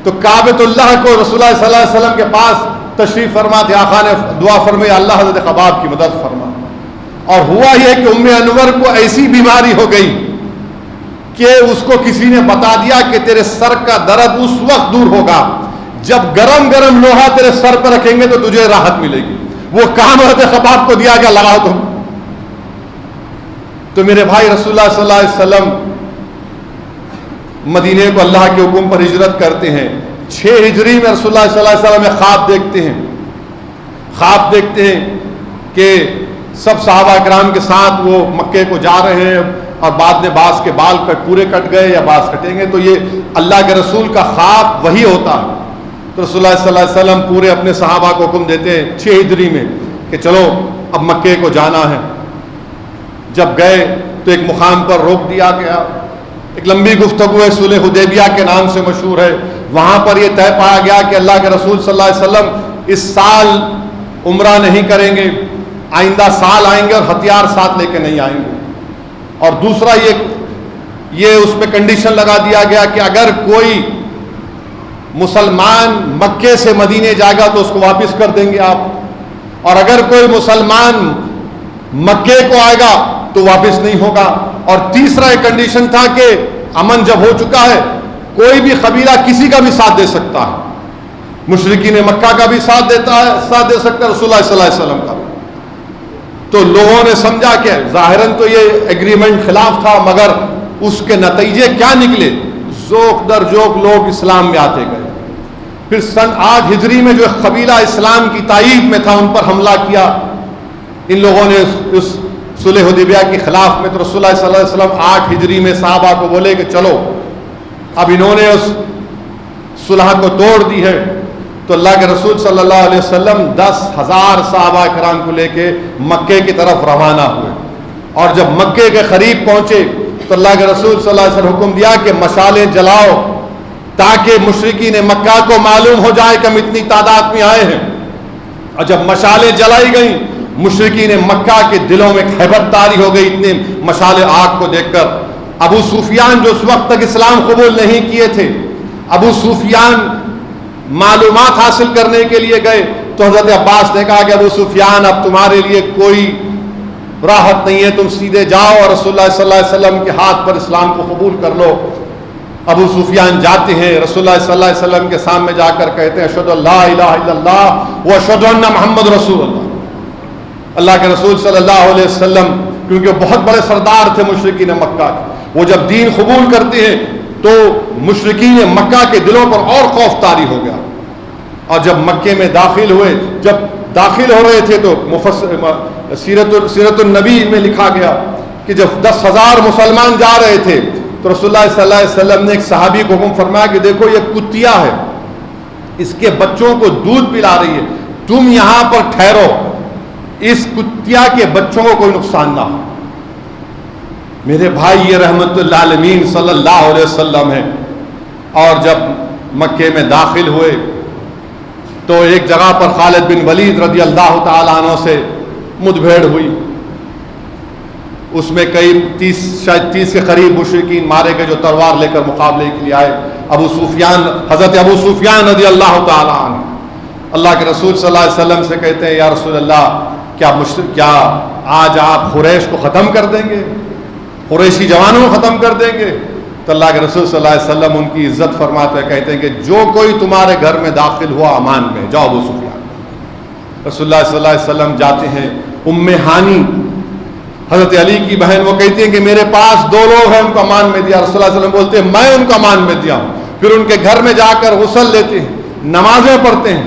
تو کعبۃ اللہ کو رسول اللہ صلی اللہ علیہ وسلم کے پاس تشریف فرما تھے. آقا نے دعا فرمائی اللہ حضرت خباب کی مدد فرما. اور ہوا یہ کہ ام انور کو ایسی بیماری ہو گئی کہ اس کو کسی نے بتا دیا کہ تیرے سر کا درد اس وقت دور ہوگا جب گرم گرم لوہا تیرے سر پر رکھیں گے تو تجھے راحت ملے گی. وہ کام حضرت خباب کو دیا گیا، لگاؤ تم. تو میرے بھائی رسول اللہ صلی اللہ علیہ وسلم مدینے کو اللہ کے حکم پر ہجرت کرتے ہیں. 6 ہجری میں رسول اللہ صلی اللہ علیہ وسلم خواب دیکھتے ہیں کہ سب صحابہ کرام کے ساتھ وہ مکے کو جا رہے ہیں اور بعد میں بعض کے بال پورے کٹ گئے یا بعض کٹیں گے. تو یہ اللہ کے رسول کا خواب وہی ہوتا ہے. تو رسول اللہ صلی اللہ علیہ وسلم پورے اپنے صحابہ کو حکم دیتے ہیں 6 ہجری میں کہ چلو اب مکے کو جانا ہے. جب گئے تو ایک مقام پر روک دیا گیا. ایک لمبی گفتگو ہے، صلح حدیبیہ کے نام سے مشہور ہے. وہاں پر یہ طے پایا گیا کہ اللہ کے رسول صلی اللہ علیہ وسلم اس سال عمرہ نہیں کریں گے، آئندہ سال آئیں گے اور ہتھیار ساتھ لے کے نہیں آئیں گے. اور دوسرا یہ اس پہ کنڈیشن لگا دیا گیا کہ اگر کوئی مسلمان مکے سے مدینے جائے گا تو اس کو واپس کر دیں گے آپ. اور اگر کوئی مسلمان مکے کو آئے گا تو واپس نہیں ہوگا. اور تیسرا ایک کنڈیشن تھا کہ امن جب ہو چکا ہے کوئی بھی قبیلہ کسی کا بھی ساتھ دے سکتا ہے. مشرکین مکہ کا بھی ساتھ دے سکتا ہے, رسول اللہ صلی اللہ علیہ وسلم کا بھی. تو لوگوں نے سمجھا کہ ظاہراً تو یہ ایگریمنٹ خلاف تھا, مگر اس کے نتیجے کیا نکلے؟ ذوق در ذوق لوگ اسلام میں آتے گئے. پھر سن 8 ہجری میں جو قبیلہ اسلام کی تائید میں تھا ان پر حملہ کیا ان لوگوں نے اس صلح حدیبیہ کے خلاف میں. تو رسول اللہ صلی اللہ علیہ وسلم 8 ہجری میں صحابہ کو بولے کہ چلو اب انہوں نے اس صلح کو توڑ دی ہے. تو اللہ کے رسول صلی اللہ علیہ وسلم 10,000 صحابہ کرام کو لے کے مکے کی طرف روانہ ہوئے. اور جب مکے کے قریب پہنچے تو اللہ کے رسول صلی اللہ علیہ وسلم حکم دیا کہ مشالیں جلاؤ تاکہ مشرکین مکہ کو معلوم ہو جائے کہ ہم اتنی تعداد میں آئے ہیں. اور جب مشالیں جلائی گئیں مشرکین مکہ کے دلوں میں ہیبت طاری ہو گئی اتنے مشالیں آگ کو دیکھ کر. ابو سفیان جو اس وقت تک اسلام قبول نہیں کیے تھے, ابو سفیان معلومات حاصل کرنے کے لیے گئے تو حضرت عباس نے کہا کہ ابو سفیان اب تمہارے لیے کوئی راحت نہیں ہے, تم سیدھے جاؤ اور رسول اللہ صلی اللہ علیہ وسلم کے ہاتھ پر اسلام کو قبول کر لو. ابو سفیان جاتے ہیں, رسول اللہ صلی اللہ علیہ وسلم کے سامنے جا کر کہتے ہیں اشہد ان لا الہ الا اللہ و اشہد ان محمد رسول اللہ. اللہ کے رسول صلی اللہ علیہ وسلم کیونکہ بہت بڑے سردار تھے مشرکین مکہ کے, وہ جب دین قبول کرتے ہیں تو مشرکین مکہ کے دلوں پر اور خوف طاری ہو گیا. اور جب مکے میں داخل ہوئے, جب داخل ہو رہے تھے تو سیرت النبی میں لکھا گیا کہ جب 10,000 مسلمان جا رہے تھے تو رسول اللہ صلی اللہ علیہ وسلم نے ایک صحابی کو حکم فرمایا کہ دیکھو یہ کتیا ہے, اس کے بچوں کو دودھ پلا رہی ہے, تم یہاں پر ٹھہرو, اس کتیا کے بچوں کو کوئی نقصان نہ ہو. میرے بھائی یہ رحمت اللہ عالمین صلی اللہ علیہ وسلم ہے. اور جب مکے میں داخل ہوئے تو ایک جگہ پر خالد بن ولید رضی اللہ تعالیٰ عنہ سے مدبھیڑ ہوئی. اس میں کئی شاید 30 کے قریب مشرکین مارے گئے جو تلوار لے کر مقابلے کے لیے آئے. حضرت ابو سفیان رضی اللہ تعالیٰ عنہ اللہ کے رسول صلی اللہ علیہ وسلم سے کہتے ہیں یا رسول اللہ کیا آج آپ قریش کو ختم کر دیں گے, قریشی جوانوں کو ختم کر دیں گے؟ تو اللہ کے رسول صلی اللہ علیہ وسلم ان کی عزت فرماتے ہیں, کہتے ہیں کہ جو کوئی تمہارے گھر میں داخل ہوا امان میں, جاؤ ابو سفیان. رسول اللہ صلی اللہ علیہ وسلم جاتے ہیں. ام ہانی حضرت علی کی بہن, وہ کہتی ہیں کہ میرے پاس 2 لوگ ہیں ان کو امان میں دیا. رسول اللہ علیہ وسلم بولتے ہیں میں ان کو امان میں دیا ہوں. پھر ان کے گھر میں جا کر غسل لیتے ہیں, نمازیں پڑھتے ہیں,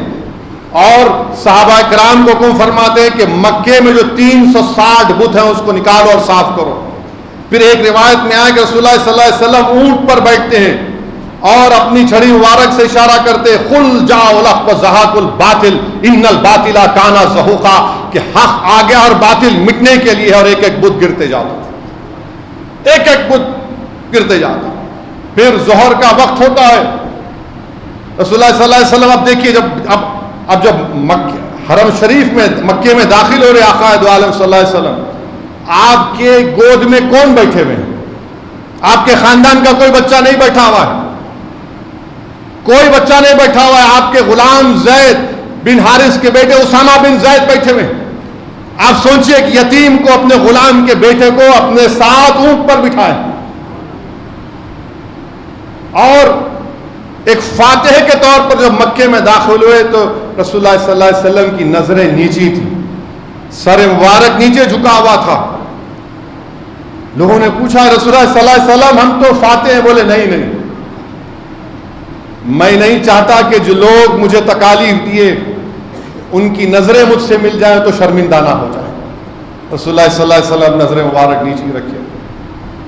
اور صحابہ کرام کو حکم فرماتے ہیں کہ مکے میں جو 360 بت ہیں اس کو نکالو اور صاف کرو. پھر ایک روایت میں آیا کہ رسول اللہ صلی اللہ علیہ وسلم اونٹ پر بیٹھتے ہیں اور اپنی چھڑی مبارک سے اشارہ کرتے خل جاؤ الحق وزہاق الباطل ان الباطل کان زہوقا, کہ حق آ گیا اور باطل مٹنے کے لیے, اور ایک ایک بت گرتے جاتا, ایک ایک بت گرتے جاتا. پھر ظہر کا وقت ہوتا ہے. رسول اللہ صلی اللہ علیہ وسلم اب دیکھیے جب حرم شریف میں مکے میں داخل ہو رہے آقا دو عالم صلی اللہ علیہ وسلم, آپ کے گود میں کون بیٹھے ہوئے ہیں؟ آپ کے خاندان کا کوئی بچہ نہیں بیٹھا ہوا ہے, کوئی بچہ نہیں بیٹھا ہوا ہے. آپ کے غلام زید بن حارث کے بیٹے اسامہ بن زید بیٹھے ہوئے ہیں. آپ سوچئے کہ یتیم کو, اپنے غلام کے بیٹے کو اپنے ساتھ اونٹ پر بٹھائے, اور ایک فاتح کے طور پر جب مکے میں داخل ہوئے تو رسول اللہ صلی اللہ علیہ وسلم کی نظریں نیچی تھی, سر مبارک نیچے جھکا ہوا تھا. لوگوں نے پوچھا رسول اللہ صلی اللہ علیہ وسلم ہم تو فاتح ہیں. بولے نہیں, میں نہیں چاہتا کہ جو لوگ مجھے تکالیف دیے ان کی نظریں مجھ سے مل جائیں تو شرمندہ نہ ہو جائیں. رسول اللہ صلی اللہ علیہ وسلم نظریں مبارک نیچی رکھے.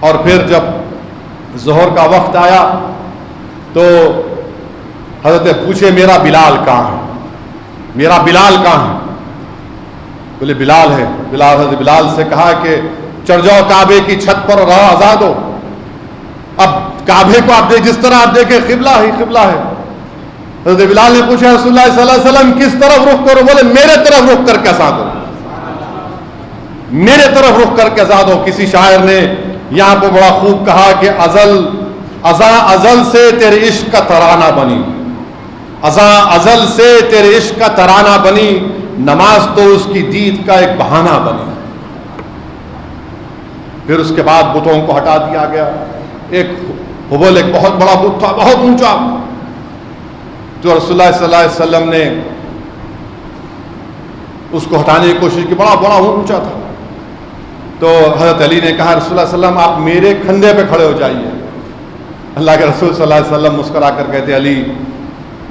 اور پھر جب ظہر کا وقت آیا تو حضرت پوچھے میرا بلال کہاں ہے, میرا بلال کہاں ہے؟ بولے بلال ہے. حضرت بلال سے کہا کہ چڑھ جاؤ کعبے کی چھت پر اور آزاد ہو. اب کعبے کو آپ جس طرح آپ دیکھیں قبلہ ہی قبلہ ہے. حضرت بلال نے پوچھا رسول اللہ صلی اللہ علیہ وسلم کس طرف رخ کرو؟ بولے میرے طرف رخ کر کے آزاد ہو, میرے طرف رخ کر کے آزاد ہو. کسی شاعر نے یہاں پہ بڑا خوب کہا کہ ازل سے تیرے عشق کا ترانہ بنی, ازل سے تیرے عشق کا ترانہ بنی, نماز تو اس کی دید کا ایک بہانہ بنی. پھر اس کے بعد بتوں کو ہٹا دیا گیا. ایک حبل ایک بہت بڑا بت تھا, بہت اونچا, جو رسول اللہ صلی اللہ علیہ وسلم نے اس کو ہٹانے کی کوشش کی. بڑا اونچا تھا. تو حضرت علی نے کہا رسول اللہ صلی اللہ علیہ وسلم آپ میرے کندھے پہ کھڑے ہو جائیے. اللہ کے رسول صلی اللہ علیہ وسلم مسکرا کر کہتے علی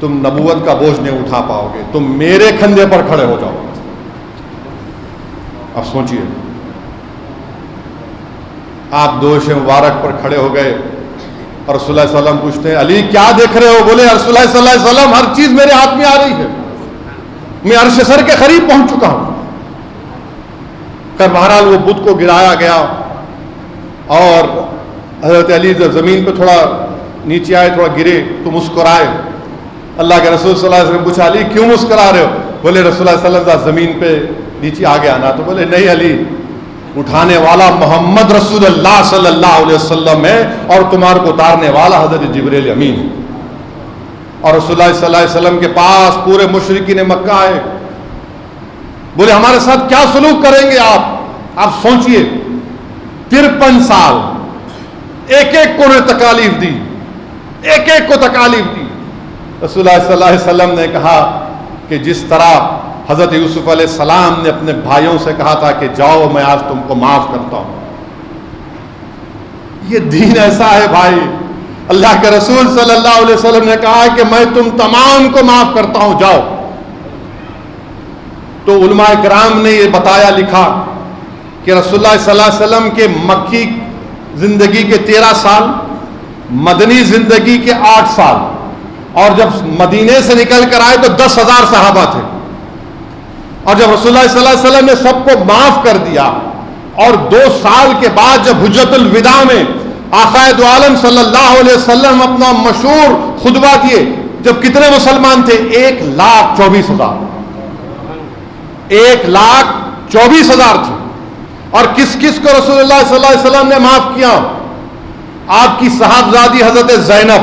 تم نبوت کا بوجھ نہیں اٹھا پاؤ گے, تم میرے کندھے پر کھڑے ہو جاؤ. اب سوچئے, آپ دوش مبارک پر کھڑے ہو گئے اور رسول اللہ صلی اللہ علیہ وسلم پوچھتے ہیں علی کیا دیکھ رہے ہو؟ بولے رسول اللہ صلی اللہ علیہ وسلم ہر چیز میرے ہاتھ میں آ رہی ہے, میں عرش سر کے قریب پہنچ چکا ہوں. بہرحال وہ بت کو گرایا گیا اور حضرت علی جب زمین پہ تھوڑا نیچے آئے, تھوڑا گرے تو مسکرائے. اللہ کے رسول صلی اللہ علیہ وسلم پوچھا علی کیوں مسکرا رہے ہو؟ بولے رسول اللہ صلی اللہ علیہ وسلم زمین پہ نیچے آ گیا نا. تو بولے نہیں علی, اٹھانے والا محمد رسول اللہ صلی اللہ علیہ وسلم ہے اور تمہارے کو اتارنے والا حضرت جبریل امین ہے. اور رسول اللہ صلی اللہ علیہ وسلم کے پاس پورے مشرکین مکہ آئے. بولے ہمارے ساتھ کیا سلوک کریں گے آپ سوچئے. 53 سال ایک ایک کو نے تکالیف دی, ایک ایک کو تکالیف دی. رسول اللہ صلی اللہ علیہ وسلم نے کہا کہ جس طرح حضرت یوسف علیہ السلام نے اپنے بھائیوں سے کہا تھا کہ جاؤ میں آج تم کو معاف کرتا ہوں, یہ دین ایسا ہے بھائی. اللہ کے رسول صلی اللہ علیہ وسلم نے کہا کہ میں تم تمام کو معاف کرتا ہوں, جاؤ. تو علماء کرام نے یہ بتایا لکھا کہ رسول اللہ صلی اللہ علیہ وسلم کے مکی زندگی کے 13 سال, مدنی زندگی کے 8 سال, اور جب مدینے سے نکل کر آئے تو 10,000 صحابہ تھے. اور جب رسول اللہ صلی اللہ علیہ وسلم نے سب کو معاف کر دیا اور 2 سال کے بعد جب حجۃ الوداع میں آقا دو عالم صلی اللہ علیہ وسلم اپنا مشہور خطبہ دیے, جب کتنے مسلمان تھے؟ 1,24,000. 1,24,000 تھے. اور کس کس کو رسول اللہ صلی اللہ علیہ وسلم نے معاف کیا؟ آپ کی صاحبزادی حضرت زینب,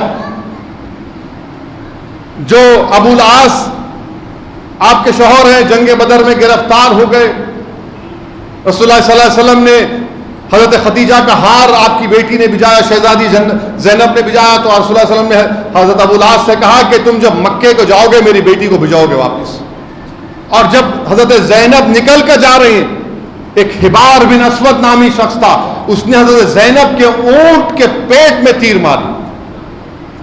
جو ابو العاص آپ کے شوہر ہیں, جنگ بدر میں گرفتار ہو گئے. رسول اللہ صلی اللہ علیہ وسلم نے حضرت خدیجہ کا ہار آپ کی بیٹی نے بھجایا, شہزادی زینب نے بھجایا. تو رسول اللہ صلی اللہ علیہ وسلم نے حضرت ابو العاص سے کہا کہ تم جب مکے کو جاؤ گے میری بیٹی کو بھجاؤ گے واپس. اور جب حضرت زینب نکل کر جا رہی ہیں, ایک حبار بن اسود نامی شخص تھا, اس نے حضرت زینب کے اونٹ کے پیٹ میں تیر ماری.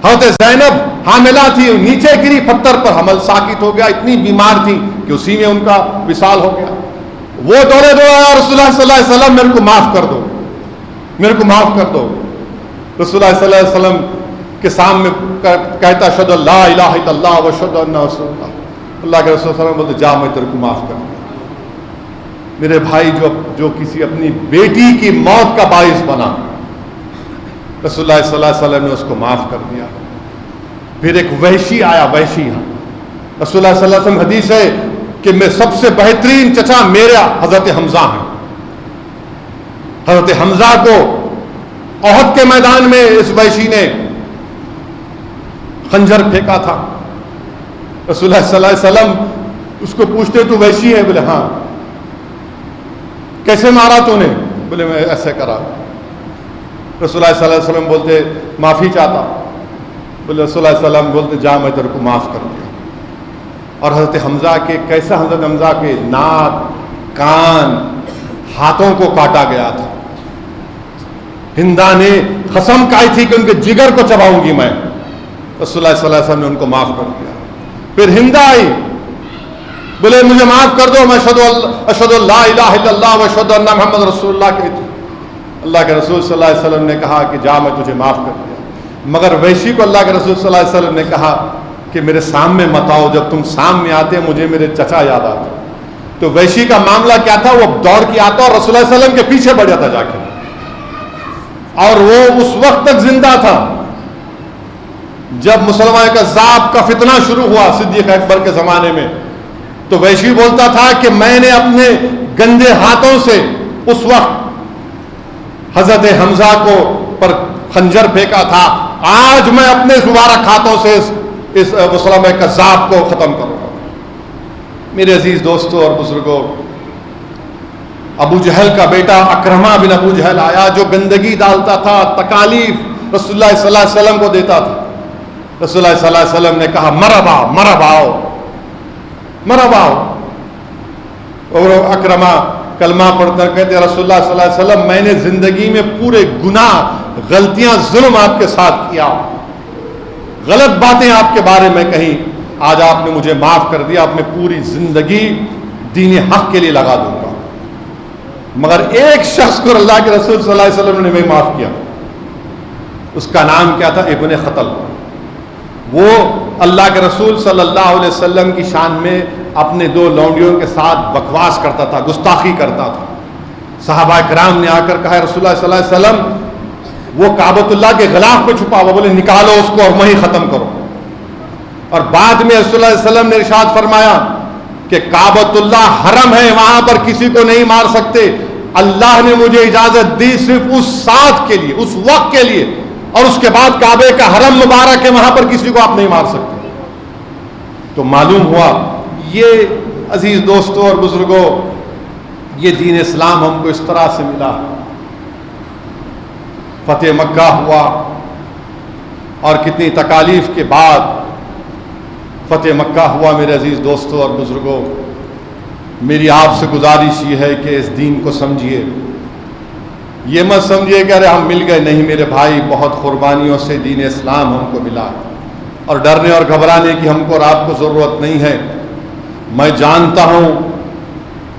حضرت زینب حاملہ تھی, نیچے گری, پتھر پر حمل ساکت ہو گیا. اتنی بیمار تھی کہ اسی میں ان کا وصال ہو گیا. وہ دوڑے رسول اللہ صلی اللہ علیہ وسلم میرے کو معاف کر دو, میرے کو معاف کر دو. رسول اللہ صلی اللہ علیہ وسلم کے سامنے کہتا اشہد ان لا الہ الا اللہ و اشہد ان رسول اللہ. اللہ کے رسول صلی اللہ علیہ وسلم بولتے جا میں تیرے کو معاف کر دیا. میرے بھائی جو کسی اپنی بیٹی کی موت کا باعث بنا, رسول اللہ صلی اللہ علیہ وسلم نے اس کو معاف کر دیا. پھر ایک وحشی آیا, وحشی. رسول اللہ صلی اللہ علیہ وسلم حدیث ہے کہ میں سب سے بہترین چچا میرا حضرت حمزہ ہیں. حضرت حمزہ کو احد کے میدان میں اس وحشی نے خنجر پھینکا تھا. رسول اللہ صلی اللہ علیہ وسلم اس کو پوچھتے تو وحشی ہے؟ بولے ہاں. کیسے مارا تو نے؟ بولے میں ایسے کرا. رسول اللہ صلی اللہ علیہ وسلم بولتے معافی چاہتا. بولے رسول اللہ صلی اللہ علیہ وسلم بولتے جا میں تیرے کو معاف کر دیا. اور حضرت حمزہ کے کیسا, حضرت حمزہ کے ناک, کان, ہاتھوں کو کاٹا گیا تھا. ہندا نے قسم کھائی تھی کہ ان کے جگر کو چباؤں گی میں. رسول اللہ صلی اللہ علیہ وسلم نے ان کو معاف کر دیا. پھر ہندا آئی, بولے مجھے معاف کر دو, میں اشہد ان لا الہ الا اللہ و اشہد ان محمد رسول اللہ کہتی. اللہ کے رسول صلی اللہ علیہ وسلم نے کہا کہ جا میں تجھے معاف کر دیا. مگر وحشی کو اللہ کے رسول صلی اللہ علیہ وسلم نے کہا کہ میرے سامنے مت آؤ, جب تم سامنے آتے مجھے میرے چچا یاد آتے. تو وحشی کا معاملہ کیا تھا, وہ دوڑ کے آتا اور رسول اللہ صلی اللہ علیہ وسلم کے پیچھے بڑھ جاتا جا کے, اور وہ اس وقت تک زندہ تھا جب مسلمان کذاب کا فتنہ شروع ہوا صدیق اکبر کے زمانے میں. تو وحشی بولتا تھا کہ میں نے اپنے گندے ہاتھوں سے اس وقت حضرت حمزہ کو پر خنجر پھینکا تھا, آج میں اپنے مبارک ہاتھوں سے اس مسلمان کذاب کو ختم کروں گا. میرے عزیز دوستوں اور بزرگوں، ابو جہل کا بیٹا اکرمہ بن ابو جہل آیا، جو گندگی ڈالتا تھا، تکالیف رسول اللہ صلی اللہ علیہ وسلم کو دیتا تھا. رسول اللہ صلی اللہ علیہ وسلم نے کہا مرحبا. اور اکرمہ کلمہ پڑھ کر کہتے رسول اللہ صلی اللہ علیہ وسلم میں نے زندگی میں پورے گناہ، غلطیاں، ظلم آپ کے ساتھ کیا، غلط باتیں آپ کے بارے میں کہیں، آج آپ نے مجھے معاف کر دیا، اب میں پوری زندگی دین حق کے لیے لگا دوں گا. مگر ایک شخص کو اللہ کے رسول صلی اللہ علیہ وسلم نے معاف کیا. اس کا نام کیا تھا؟ ابن خطل. وہ اللہ کے رسول صلی اللہ علیہ وسلم کی شان میں اپنے 2 لونڈیوں کے ساتھ بکواس کرتا تھا، گستاخی کرتا تھا. صحابہ کرام نے آ کر کہا رسول اللہ صلی اللہ علیہ وسلم وہ کعبۃ اللہ کے غلاف پہ چھپا ہوا، بولے نکالو اس کو اور وہیں ختم کرو. اور بعد میں رسول اللہ علیہ وسلم نے ارشاد فرمایا کہ کعبۃ اللہ حرم ہے، وہاں پر کسی کو نہیں مار سکتے، اللہ نے مجھے اجازت دی صرف اس ساتھ کے لیے، اس وقت کے لیے، اور اس کے بعد کعبے کا حرم مبارک ہے، وہاں پر کسی کو آپ نہیں مار سکتے. تو معلوم ہوا یہ عزیز دوستوں اور بزرگوں، یہ دین اسلام ہم کو اس طرح سے ملا. فتح مکہ ہوا اور کتنی تکالیف کے بعد فتح مکہ ہوا. میرے عزیز دوستوں اور بزرگوں، میری آپ سے گزارش یہ ہے کہ اس دین کو سمجھیے. یہ مت سمجھیے کہ ارے ہم مل گئے، نہیں میرے بھائی، بہت قربانیوں سے دین اسلام ہم کو ملا، اور ڈرنے اور گھبرانے کی ہم کو اور آپ کو ضرورت نہیں ہے. میں جانتا ہوں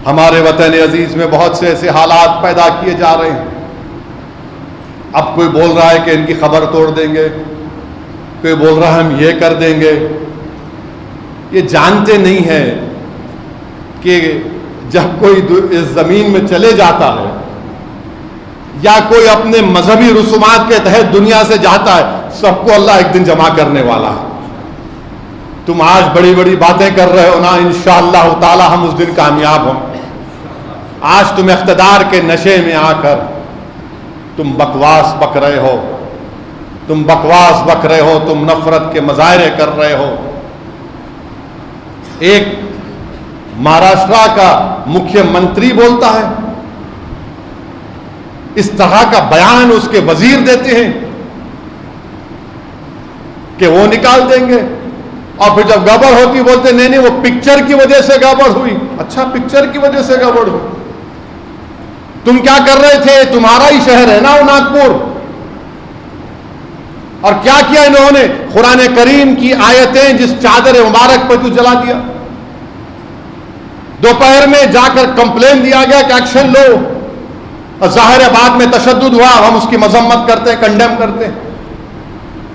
ہمارے وطن عزیز میں بہت سے ایسے حالات پیدا کیے جا رہے ہیں. اب کوئی بول رہا ہے کہ ان کی خبر توڑ دیں گے، کوئی بول رہا ہے ہم یہ کر دیں گے. یہ جانتے نہیں ہیں کہ جب کوئی اس زمین میں چلے جاتا ہے یا کوئی اپنے مذہبی رسومات کے تحت دنیا سے جاتا ہے، سب کو اللہ ایک دن جمع کرنے والا ہے. تم آج بڑی بڑی باتیں کر رہے ہو نا، انشاءاللہ تعالی ہم اس دن کامیاب ہوں. آج تم اقتدار کے نشے میں آ کر تم بکواس بک رہے ہو، تم نفرت کے مظاہرے کر رہے ہو. ایک مہاراشٹرا کا مکھیہ منتری بولتا ہے، اس طرح کا بیان اس کے وزیر دیتے ہیں کہ وہ نکال دیں گے، اور پھر جب گڑبڑ ہوتی بولتے نہیں وہ پکچر کی وجہ سے گڑبڑ ہوئی. اچھا پکچر کی وجہ سے گڑبڑ ہوئی؟ تم کیا کر رہے تھے؟ تمہارا ہی شہر ہے نا وہ ناگپور. اور کیا کیا انہوں نے؟ قرآن کریم کی آیتیں جس چادر مبارک پہ تو جلا دیا. دوپہر میں جا کر کمپلین دیا گیا کہ ایکشن لو، اور ظاہر بعد میں تشدد ہوا، ہم اس کی مذمت کرتے ہیں، کنڈیم کرتے ہیں.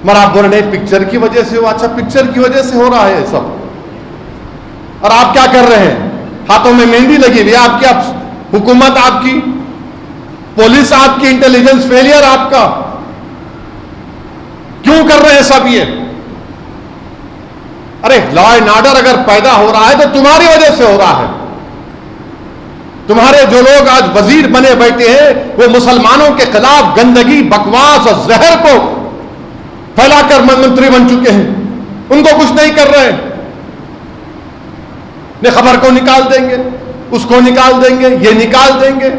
مگر آپ بولے نہیں پکچر کی وجہ سے ہوا. اچھا پکچر کی وجہ سے ہو رہا ہے سب، اور آپ کیا کر رہے ہیں؟ ہاتھوں میں مہندی لگی ہوئی. آپ کی حکومت، آپ کی پولیس، آپ کی انٹیلیجنس فیلئر آپ کا. کیوں کر رہے ہیں سب یہ؟ ارے لا اینڈ آرڈر اگر پیدا ہو رہا ہے تو تمہاری وجہ سے ہو رہا ہے. تمہارے جو لوگ آج وزیر بنے بیٹھے ہیں وہ مسلمانوں کے خلاف گندگی، بکواس اور زہر کو پھیلا کر منتری بن چکے ہیں. ان کو کچھ نہیں کر رہے. نے خبر کو نکال دیں گے، اس کو نکال دیں گے، یہ نکال دیں گے.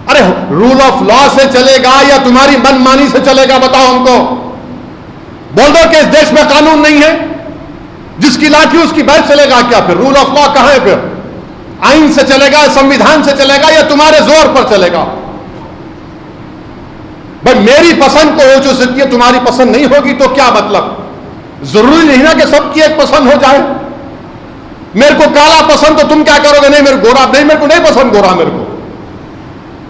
ارے رول آف لا سے چلے گا یا تمہاری من مانی سے چلے گا؟ بتاؤ ہم کو. بول دو کہ اس دیش میں قانون نہیں ہے، جس کی لاٹھی اس کی بیل چلے گا. کیا پھر رول آف لا کہاں ہے؟ پھر آئین سے چلے گا، سمویدھان سے چلے گا، یا تمہارے زور پر چلے گا؟ بھائی میری پسند کو ہو جو سکتی ہے، تمہاری پسند نہیں ہوگی تو کیا مطلب؟ ضروری نہیں نا کہ سب کی ایک پسند ہو جائے. میرے کو کالا پسند تو تم کیا کرو گے؟ نہیں میرے گورا نہیں، میرے کو نہیں پسند گورا، میرے کو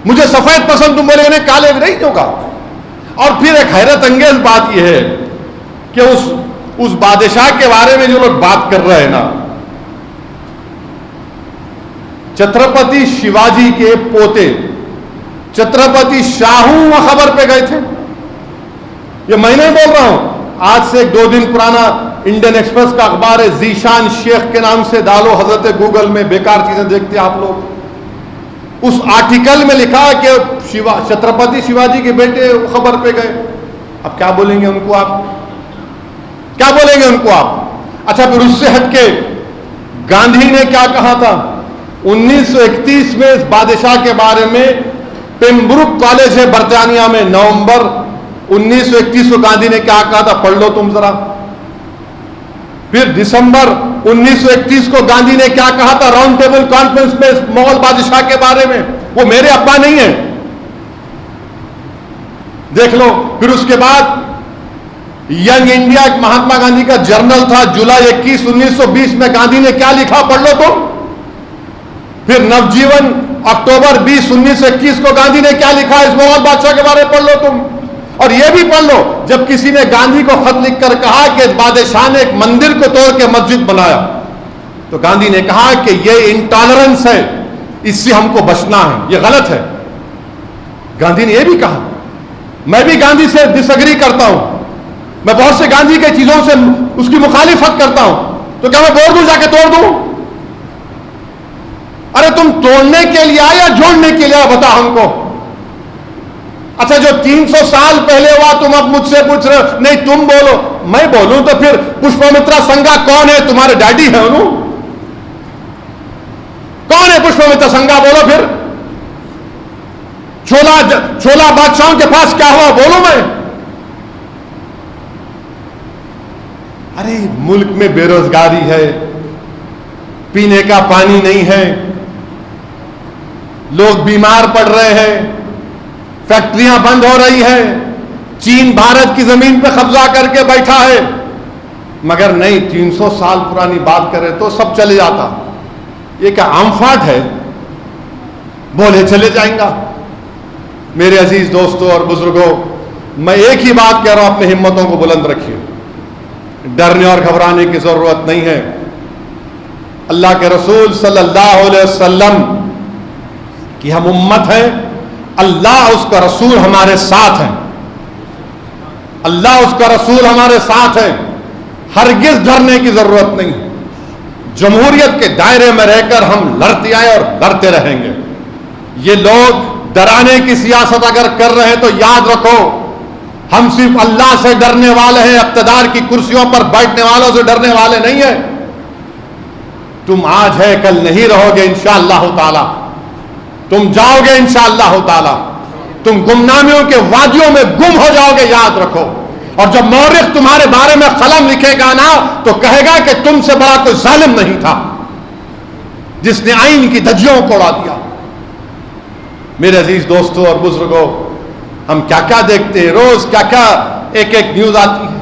مجھے سفید پسند، تم بولے نہیں کالے نہیں ہوگا. اور پھر ایک حیرت انگیز بات یہ ہے کہ اس بادشاہ کے بارے میں جو لوگ بات کر رہے ہیں نا، چھترپتی شیواجی کے پوتے چھترپتی شاہو خبر پہ گئے تھے. یہ میں نہیں بول رہا ہوں، آج سے 2 دن پرانا انڈین ایکسپریس کا اخبار ہے، ذیشان شیخ کے نام سے ڈالو حضرت گوگل میں، بیکار چیزیں دیکھتے ہیں آپ لوگ. اس آرٹیکل میں لکھا کہ چھترپتی شیواجی کے بیٹے خبر پہ گئے. اب کیا بولیں گے ان کو آپ؟ کیا بولیں گے ان کو آپ؟ اچھا پھر اس سے ہٹ کے گاندھی نے کیا کہا تھا 1931 میں اس بادشاہ کے بارے میں؟ پیمبروک کالج ہے برطانیہ میں، نومبر 1931 کو گاندھی نے کیا کہا تھا، پڑھ لو تم ذرا۔ پھر دسمبر 1931 کو گاندھی نے کیا کہا تھا راؤنڈ ٹیبل کانفرنس میں اس مغل بادشاہ کے بارے میں؟ وہ میرے ابا نہیں ہیں، دیکھ لو۔ پھر اس کے بعد ینگ انڈیا ایک مہاتما گاندھی کا جرنل تھا، جولائی 21 1920 میں گاندھی نے کیا لکھا، پڑھ لو تم۔ پھر نوجیون اکتوبر 20 1921 کو گاندھی نے کیا لکھا اس مغل بادشاہ کے بارے میں، پڑھ لو تم۔ اور یہ بھی پڑھ لو جب کسی نے گاندھی کو خط لکھ کر کہا کہ اس بادشاہ نے ایک مندر کو توڑ کے مسجد بنایا، تو گاندھی نے کہا کہ یہ انٹالرنس ہے، اس سے ہم کو بچنا ہے، یہ غلط ہے۔ گاندھی نے یہ بھی کہا۔ میں بھی گاندھی سے ڈس ایگری کرتا ہوں، میں بہت سے گاندھی کے چیزوں سے اس کی مخالفت کرتا ہوں، تو کیا میں بول دوں جا کے توڑ دوں؟ ارے تم توڑنے کے لیے آئے یا جوڑنے کے لیے آئے، بتا ہم کو۔ اچھا جو 300 سال پہلے ہوا تم اب مجھ سے پوچھ رہے ہو، نہیں تم بولو، میں بولوں تو پھر پشپامترا سنگا کون ہے؟ تمہارے ڈیڈی ہے انہوں؟ کون ہے پشپامترا سنگا؟ بولو پھر۔ چھولا بادشاہوں کے پاس کیا ہوا؟ بولو میں۔ ارے ملک میں بے روزگاری ہے، پینے کا پانی نہیں ہے، لوگ بیمار پڑ رہے ہیں، فیکٹریاں بند ہو رہی ہیں، چین بھارت کی زمین پہ قبضہ کر کے بیٹھا ہے، مگر نہیں 300 سال پرانی بات کرے تو سب چلے جاتا۔ یہ کیا عام فاٹ ہے؟ بولے چلے جائیں گا۔ میرے عزیز دوستوں اور بزرگوں، میں ایک ہی بات کہہ رہا ہوں، اپنی ہمتوں کو بلند رکھیے، ڈرنے اور گھبرانے کی ضرورت نہیں ہے۔ اللہ کے رسول صلی اللہ علیہ وسلم کی ہم امت ہیں، اللہ اس کا رسول ہمارے ساتھ ہیں، اللہ اس کا رسول ہمارے ساتھ ہیں، ہرگز ڈرنے کی ضرورت نہیں۔ جمہوریت کے دائرے میں رہ کر ہم لڑتے آئے اور لڑتے رہیں گے۔ یہ لوگ ڈرانے کی سیاست اگر کر رہے ہیں تو یاد رکھو، ہم صرف اللہ سے ڈرنے والے ہیں، اقتدار کی کرسیوں پر بیٹھنے والوں سے ڈرنے والے نہیں ہیں۔ تم آج ہے کل نہیں رہو گے انشاءاللہ تعالی، تم جاؤ گے انشاءاللہ تعالی، تم گمنامیوں کے وادیوں میں گم ہو جاؤ گے، یاد رکھو۔ اور جب مورخ تمہارے بارے میں قلم لکھے گا نا تو کہے گا کہ تم سے بڑا کوئی ظالم نہیں تھا جس نے آئین کی دھجیوں کو اڑا دیا۔ میرے عزیز دوستوں اور بزرگوں، ہم کیا کیا دیکھتے ہیں، روز کیا کیا ایک ایک نیوز آتی ہے۔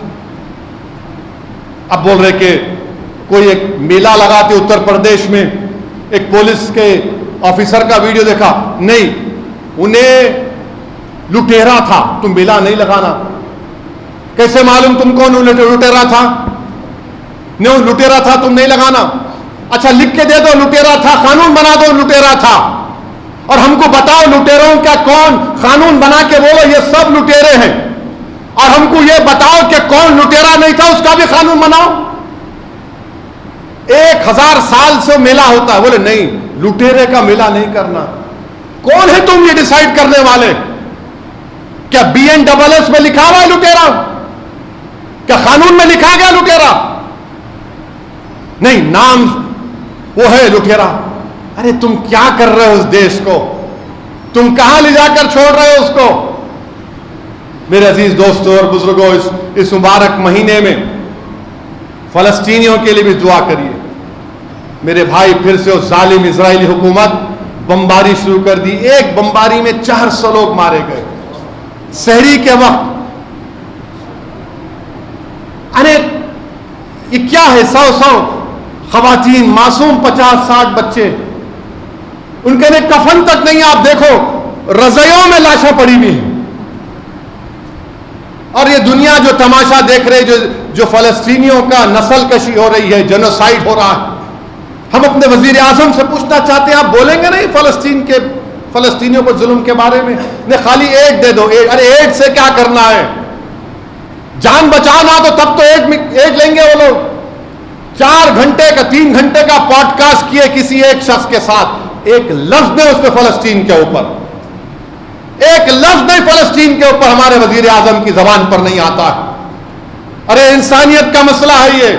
اب بول رہے کہ کوئی ایک میلہ لگاتے اتر پردیش میں، ایک پولیس کے آفیسر کا ویڈیو دیکھا، نہیں انہیں لٹیرا تھا، تم میلہ نہیں لگانا۔ کیسے معلوم تم کون لٹیرا تھا؟ نہیں لٹیرا تھا تم نہیں لگانا۔ اچھا لکھ کے دے دو لٹیرا تھا، قانون بنا دو لٹیرا تھا، اور ہم کو بتاؤ لٹیروں کا کون، قانون بنا کے بولو یہ سب لٹیرے ہیں، اور ہم کو یہ بتاؤ کہ کون لٹیرا نہیں تھا اس کا بھی قانون بناؤ۔ 1000 سال سے میلہ ہوتا ہے، بولے نہیں لٹیرے کا میلہ نہیں کرنا۔ کون ہے تم یہ ڈیسائیڈ کرنے والے؟ کیا BNSS میں لکھا ہوا ہے لٹیرا؟ کیا قانون میں لکھا گیا لٹیرا؟ نہیں، نام وہ ہے لٹیرا۔ ارے تم کیا کر رہے ہو اس دیش کو؟ تم کہاں لے جا کر چھوڑ رہے ہو اس کو؟ میرے عزیز دوستوں اور بزرگوں، اس مبارک مہینے میں فلسطینیوں کے لیے بھی دعا کریے۔ میرے بھائی پھر سے اس ظالم اسرائیلی حکومت بمباری شروع کر دی، ایک بمباری میں 400 لوگ مارے گئے سحری کے وقت۔ ارے یہ کیا ہے، 100 خواتین معصوم، 50-60 بچے، ان کے لیے کفن تک نہیں۔ آپ دیکھو رضائیوں میں لاشیں پڑی ہوئی ہیں، اور یہ دنیا جو تماشا دیکھ رہے، جو فلسطینیوں کا نسل کشی ہو رہی ہے، جنوسائیڈ ہو رہا ہے۔ ہم اپنے وزیر اعظم سے پوچھنا چاہتے ہیں، آپ بولیں گے نہیں فلسطینیوں پر ظلم کے بارے میں؟ نہیں خالی ایڈ دے دو۔ ارے ایڈ سے کیا کرنا ہے؟ جان بچانا تو تب تو ایڈ لیں گے وہ لوگ۔ 4 گھنٹے کا 3 گھنٹے کا پوڈ کاسٹ کیے کسی ایک شخص کے ساتھ، ایک لفظ نہیں اس پہ فلسطین کے اوپر، ایک لفظ نہیں فلسطین کے اوپر ہمارے وزیر اعظم کی زبان پر نہیں آتا ہے۔ ارے انسانیت کا مسئلہ ہے یہ،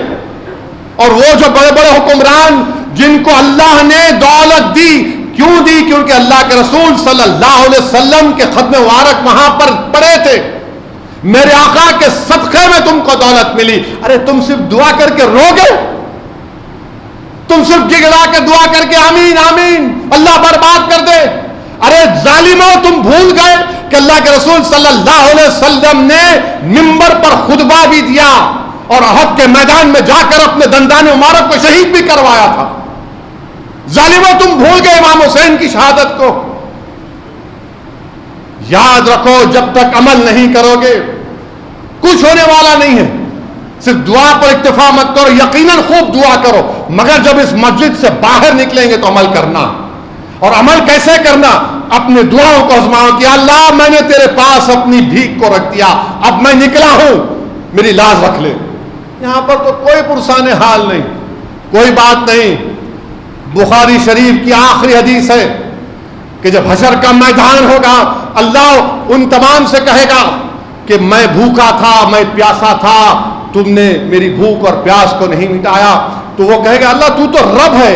اور وہ جو بڑے بڑے حکمران جن کو اللہ نے دولت دی. کیوں دی؟ کیونکہ اللہ کے رسول صلی اللہ علیہ وسلم کے ختم مبارک وہاں پر پڑے تھے. میرے آقا کے صدقے میں تم کو دولت ملی. ارے تم صرف دعا کر کے رو گے؟ تم صرف گڑگڑا کے دعا کر کے آمین آمین اللہ برباد کر دے؟ ارے ظالموں، تم بھول گئے کہ اللہ کے رسول صلی اللہ علیہ وسلم نے منبر پر خطبہ بھی دیا اور احد کے میدان میں جا کر اپنے دندان مبارک کو شہید بھی کروایا تھا. ظالموں، تم بھول گئے امام حسین کی شہادت کو. یاد رکھو، جب تک عمل نہیں کرو گے کچھ ہونے والا نہیں ہے. صرف دعا پر اکتفا مت کرو، یقیناً خوب دعا کرو، مگر جب اس مسجد سے باہر نکلیں گے تو عمل کرنا. اور عمل کیسے کرنا؟ اپنے دعاؤں کو آزماؤ کہ اللہ میں نے تیرے پاس اپنی بھیک کو رکھ دیا، اب میں نکلا ہوں، میری لاز رکھ لے. یہاں پر تو کوئی پرسان حال نہیں، کوئی بات نہیں. بخاری شریف کی آخری حدیث ہے کہ جب حشر کا میدان ہوگا اللہ ان تمام سے کہے گا کہ میں بھوکا تھا، میں پیاسا تھا، تم نے میری بھوک اور پیاس کو نہیں مٹایا. تو وہ کہے گا اللہ تو رب ہے،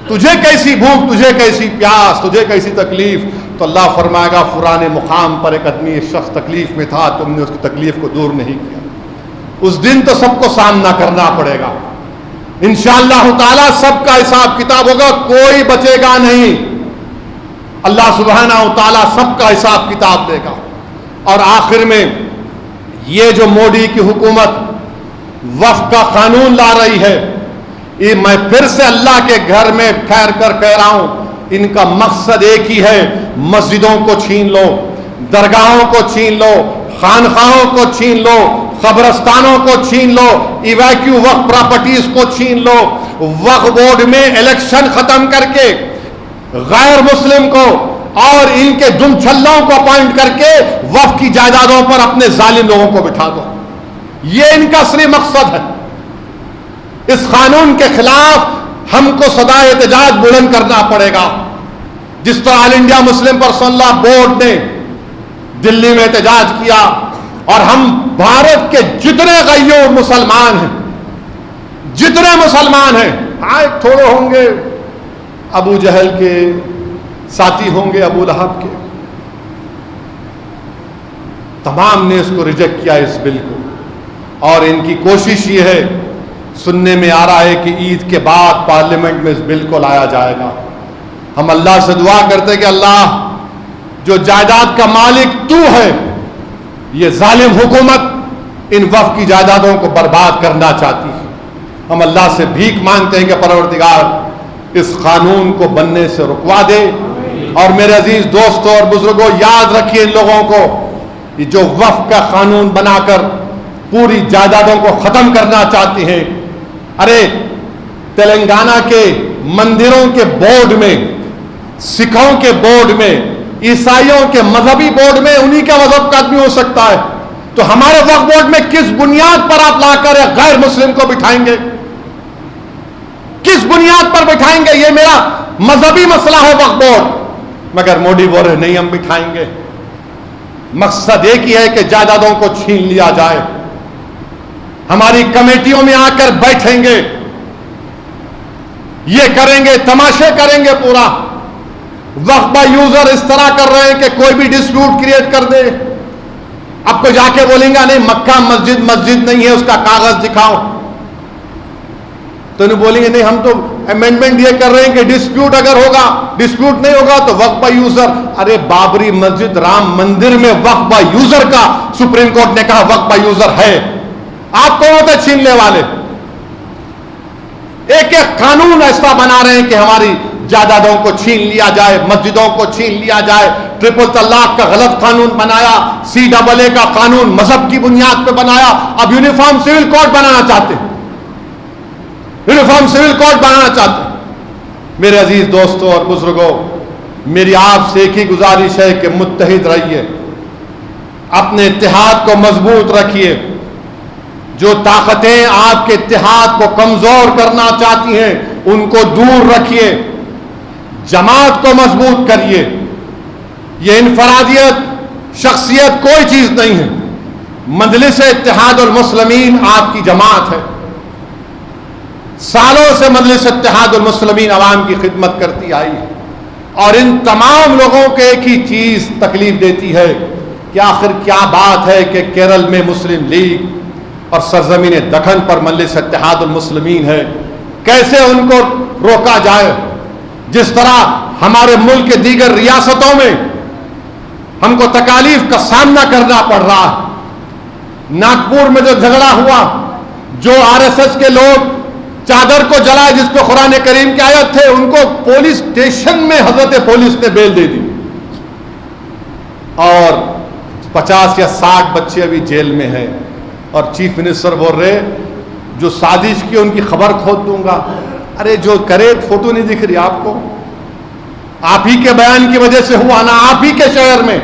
تجھے کیسی بھوک، تجھے کیسی پیاس، تجھے کیسی تکلیف؟ تو اللہ فرمائے گا فلانے مقام پر ایک آدمی، ایک شخص تکلیف میں تھا، تم نے اس کی تکلیف کو دور نہیں کیا. اس دن تو سب کو سامنا کرنا پڑے گا انشاءاللہ تعالی. سب کا حساب کتاب ہوگا، کوئی بچے گا نہیں. اللہ سبحانہ و تعالی سب کا حساب کتاب دے گا. اور آخر میں یہ جو مودی کی حکومت وقف کا قانون لا رہی ہے، یہ میں پھر سے اللہ کے گھر میں ٹھہر کر کہہ رہا ہوں، ان کا مقصد ایک ہی ہے، مسجدوں کو چھین لو، درگاہوں کو چھین لو، خانقاہوں کو چھین لو، قبرستانوں کو چھین لو، ایویکیو وقف پراپرٹیز کو چھین لو، وقف بورڈ میں الیکشن ختم کر کے غیر مسلم کو اور ان کے دم چھلوں کو اپوائنٹ کر کے وقف کی جائیدادوں پر اپنے ظالم لوگوں کو بٹھا دو. یہ ان کا اصلی مقصد ہے. اس قانون کے خلاف ہم کو صدائے احتجاج بلند کرنا پڑے گا. جس طرح آل انڈیا مسلم پرسنل لا بورڈ نے دلی میں احتجاج کیا، اور ہم بھارت کے جتنے غیور مسلمان ہیں، جتنے مسلمان ہیں، ایک تھوڑے ہوں گے ابو جہل کے ساتھی، ہوں گے ابو لہب کے، تمام نے اس کو ریجیکٹ کیا اس بل کو. اور ان کی کوشش یہ ہے، سننے میں آ رہا ہے کہ عید کے بعد پارلیمنٹ میں اس بل کو لایا جائے گا. ہم اللہ سے دعا کرتے کہ اللہ جو جائیداد کا مالک تو ہے، یہ ظالم حکومت ان وقف کی جائیدادوں کو برباد کرنا چاہتی ہے. ہم اللہ سے بھیک مانگتے ہیں کہ پروردگار اس قانون کو بننے سے رکوا دے. اور میرے عزیز دوستوں اور بزرگوں، یاد رکھیے ان لوگوں کو، یہ جو وقف کا قانون بنا کر پوری جائیدادوں کو ختم کرنا چاہتی ہیں. ارے تلنگانہ کے مندروں کے بورڈ میں، سکھوں کے بورڈ میں، عیسائیوں کے مذہبی بورڈ میں انہی کا مذہب کا آدمی ہو سکتا ہے، تو ہمارے وقف بورڈ میں کس بنیاد پر آپ لا کر غیر مسلم کو بٹھائیں گے؟ کس بنیاد پر بٹھائیں گے؟ یہ میرا مذہبی مسئلہ ہے وقف بورڈ. مگر مودی بول رہے نہیں ہم بٹھائیں گے. مقصد ایک ہی ہے کہ جائیدادوں کو چھین لیا جائے. ہماری کمیٹیوں میں آ کر بیٹھیں گے، یہ کریں گے، تماشے کریں گے پورا. وقفہ یوزر اس طرح کر رہے ہیں کہ کوئی بھی ڈسپیوٹ کریٹ کر دے. اب کو جا کے بولیں گا نہیں مکہ مسجد نہیں ہے، اس کا کاغذ دکھاؤ. تو انہیں بولیں گے نہیں ہم تو امینڈمنٹ یہ کر رہے ہیں کہ ڈسپیوٹ اگر ہوگا، ڈسپیوٹ نہیں ہوگا تو وقفہ یوزر. ارے بابری مسجد، رام مندر میں وقفہ یوزر کا سپریم کورٹ نے کہا وقفہ یوزر ہے. آپ کون ہوتے چھیننے والے؟ ایک ایک قانون ایسا بنا رہے ہیں کہ ہماری جائیدادوں کو چھین لیا جائے، مسجدوں کو چھین لیا جائے. ٹرپل طلاق کا غلط قانون بنایا، CAA کا قانون مذہب کی بنیاد پہ بنایا. اب یونیفارم سول کوڈ بنانا چاہتے ہیں، یونیفارم سول کوڈ بنانا چاہتے ہیں. میرے عزیز دوستوں اور بزرگوں، میری آپ سے ایک ہی گزارش ہے کہ متحد رہیے، اپنے اتحاد کو مضبوط رکھیے. جو طاقتیں آپ کے اتحاد کو کمزور کرنا چاہتی ہیں ان کو دور رکھیے، جماعت کو مضبوط کریے. یہ انفرادیت، شخصیت کوئی چیز نہیں ہے. مجلس اتحاد المسلمین آپ کی جماعت ہے. سالوں سے مجلس اتحاد المسلمین عوام کی خدمت کرتی آئی ہے، اور ان تمام لوگوں کو ایک ہی چیز تکلیف دیتی ہے کہ آخر کیا بات ہے کہ کیرل میں مسلم لیگ اور سرزمین دکن پر مجلس اتحاد المسلمین ہے، کیسے ان کو روکا جائے؟ جس طرح ہمارے ملک کے دیگر ریاستوں میں ہم کو تکالیف کا سامنا کرنا پڑ رہا ہے۔ ناگپور میں جو جھگڑا ہوا، جو RSS کے لوگ چادر کو جلائے جس پہ قرآن کریم کی آیت تھے، ان کو پولیس اسٹیشن میں حضرت پولیس نے بیل دے دی، اور 50 یا 60 بچے ابھی جیل میں ہیں، اور چیف منسٹر بول رہے جو سازش کی ان کی خبر کھود دوں گا۔ ارے جو کرے فوٹو نہیں دکھ رہی آپ کو؟ آپ ہی کے بیان کی وجہ سے ہوا نا، آپ ہی کے شہر میں۔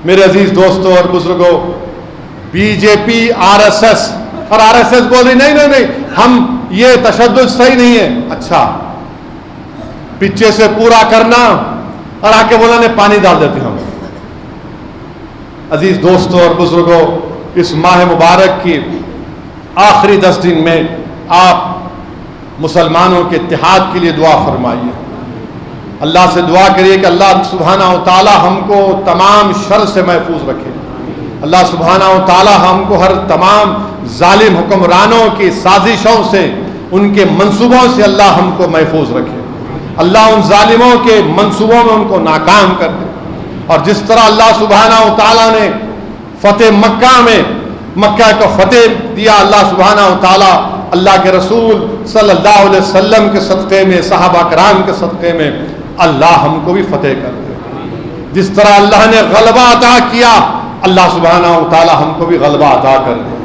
میرے عزیز دوستوں اور بزرگوں، BJP RSS اور RSS بول رہی نہیں ہم یہ تشدد صحیح نہیں ہے۔ اچھا، پیچھے سے پورا کرنا اور آ کے بولا نے پانی ڈال دیتے ہم۔ عزیز دوستوں اور بزرگوں، اس ماہ مبارک کی آخری 10 دن میں آپ مسلمانوں کے اتحاد کے لیے دعا فرمائیے، اللہ سے دعا کریے کہ اللہ سبحانہ و تعالی ہم کو تمام شر سے محفوظ رکھے، اللہ سبحانہ و تعالی ہم کو ہر تمام ظالم حکمرانوں کی سازشوں سے، ان کے منصوبوں سے اللہ ہم کو محفوظ رکھے، اللہ ان ظالموں کے منصوبوں میں ان کو ناکام کر دے۔ اور جس طرح اللہ سبحانہ و تعالی نے فتح مکہ میں مکہ کو فتح دیا، اللہ سبحانہ و تعالی اللہ کے رسول صلی اللہ علیہ وسلم کے صدقے میں، صحابہ کرام کے صدقے میں اللہ ہم کو بھی فتح کر دے۔ جس طرح اللہ نے غلبہ عطا کیا، اللہ سبحانہ و تعالی ہم کو بھی غلبہ عطا کر دے۔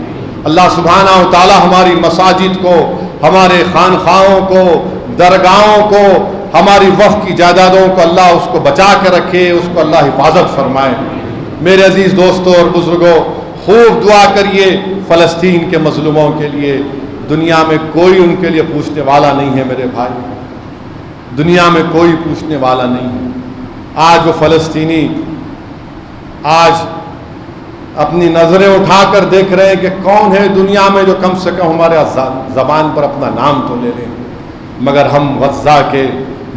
اللہ سبحانہ و تعالی ہماری مساجد کو، ہمارے خانخواہوں کو، درگاہوں کو، ہماری وقف کی جائیدادوں کو اللہ اس کو بچا کے رکھے، اس کو اللہ حفاظت فرمائے۔ میرے عزیز دوستوں اور بزرگوں، خوب دعا کریے فلسطین کے مظلوموں کے لیے۔ دنیا میں کوئی ان کے لیے پوچھنے والا نہیں ہے میرے بھائی، دنیا میں کوئی پوچھنے والا نہیں ہے۔ آج وہ فلسطینی آج اپنی نظریں اٹھا کر دیکھ رہے ہیں کہ کون ہے دنیا میں جو کم سے کم ہمارے زبان پر اپنا نام تو لے رہے ہیں، مگر ہم غزہ کے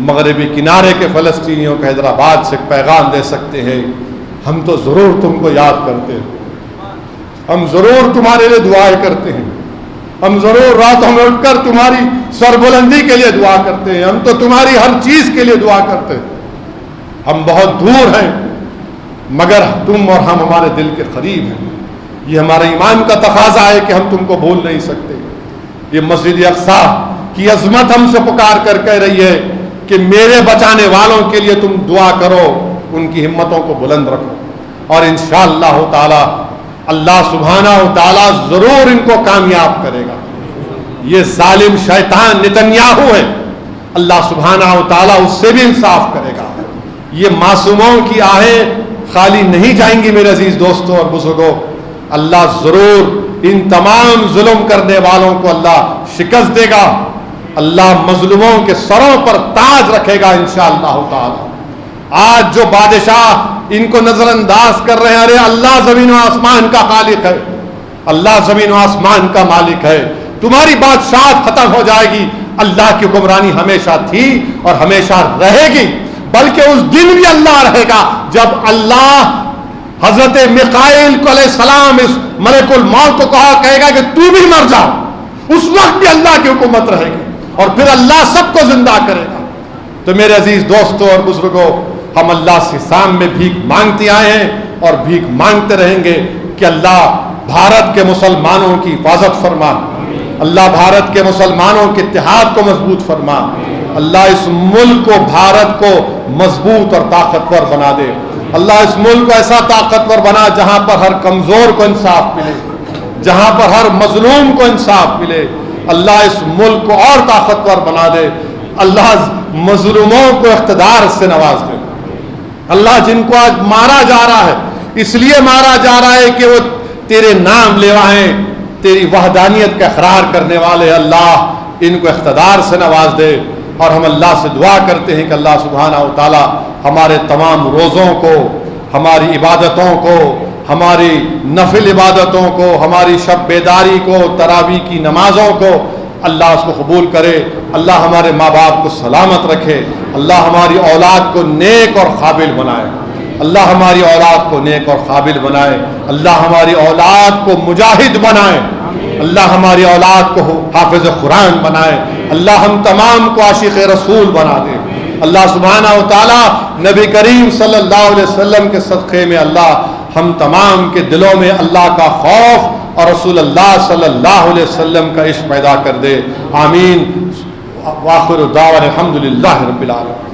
مغربی کنارے کے فلسطینیوں کو حیدرآباد سے پیغام دے سکتے ہیں، ہم تو ضرور تم کو یاد کرتے ہیں، ہم ضرور تمہارے لیے دعائیں کرتے ہیں، ہم ضرور راتوں میں اٹھ کر تمہاری سربلندی کے لیے دعا کرتے ہیں، ہم تو تمہاری ہر چیز کے لیے دعا کرتے ہیں۔ ہم بہت دور ہیں مگر تم اور ہم ہمارے دل کے قریب ہیں، یہ ہمارے ایمان کا تقاضا ہے کہ ہم تم کو بھول نہیں سکتے۔ یہ مسجد اقصیٰ کی عظمت ہم سے پکار کر کہہ رہی ہے کہ میرے بچانے والوں کے لیے تم دعا کرو، ان کی ہمتوں کو بلند رکھو، اور انشاءاللہ تعالی اللہ سبحانہ و تعالی ضرور ان کو کامیاب کرے گا۔ یہ ظالم شیطان نتنیاہو ہے، اللہ سبحانہ و تعالی اس سے بھی انصاف کرے گا۔ یہ معصوموں کی آہیں خالی نہیں جائیں گی میرے عزیز دوستوں اور بزرگوں، اللہ ضرور ان تمام ظلم کرنے والوں کو اللہ شکست دے گا، اللہ مظلوموں کے سروں پر تاج رکھے گا انشاءاللہ تعالی۔ آج جو بادشاہ ان کو نظر انداز کر رہے ہیں، ارے اللہ زمین و آسمان کا خالق ہے، اللہ زمین و آسمان کا مالک ہے، تمہاری بادشاہت ختم ہو جائے گی، اللہ کی حکمرانی ہمیشہ تھی اور ہمیشہ رہے گی، بلکہ اس دن بھی اللہ رہے گا جب اللہ حضرت میکائیل کو علیہ السلام اس ملک الموت کو کہے گا کہ تو بھی مر جا، اس وقت بھی اللہ کی حکومت رہے گی اور پھر اللہ سب کو زندہ کرے گا۔ تو میرے عزیز دوستوں اور بزرگوں، ہم اللہ سے سامنے بھیک مانگتے آئے ہیں اور بھیک مانگتے رہیں گے کہ اللہ بھارت کے مسلمانوں کی حفاظت فرما، اللہ بھارت کے مسلمانوں کے اتحاد کو مضبوط فرما، اللہ اس ملک کو، بھارت کو مضبوط اور طاقتور بنا دے، اللہ اس ملک کو ایسا طاقتور بنا جہاں پر ہر کمزور کو انصاف ملے، جہاں پر ہر مظلوم کو انصاف ملے، اللہ اس ملک کو اور طاقتور بنا دے، اللہ مظلوموں کو اقتدار سے نواز دے، اللہ جن کو آج مارا جا رہا ہے اس لیے مارا جا رہا ہے کہ وہ تیرے نام لیوائیں، تیری وحدانیت کا اقرار کرنے والے، اللہ ان کو اقتدار سے نواز دے۔ اور ہم اللہ سے دعا کرتے ہیں کہ اللہ سبحانہ و تعالی ہمارے تمام روزوں کو، ہماری عبادتوں کو، ہماری نفل عبادتوں کو، ہماری شب بیداری کو، تراویح کی نمازوں کو اللہ اس کو قبول کرے. اللہ ہمارے ماں باپ کو سلامت رکھے. اللہ ہماری اولاد کو نیک اور قابل بنائے. اللہ ہماری اولاد کو نیک اور قابل بنائے. اللہ ہماری اولاد کو مجاہد بنائے. اللہ ہماری اولاد کو حافظ قرآن بنائے. اللہ ہم تمام کو عاشق رسول بنا دے. اللہ سبحانہ و تعالی نبی کریم صلی اللہ علیہ وسلم کے صدقے میں اللہ ہم تمام کے دلوں میں اللہ کا خوف اور رسول اللہ صلی اللہ علیہ وسلم کا عشق پیدا کر دے. آمین. وآخر دعوانا الحمدللہ رب العالمین.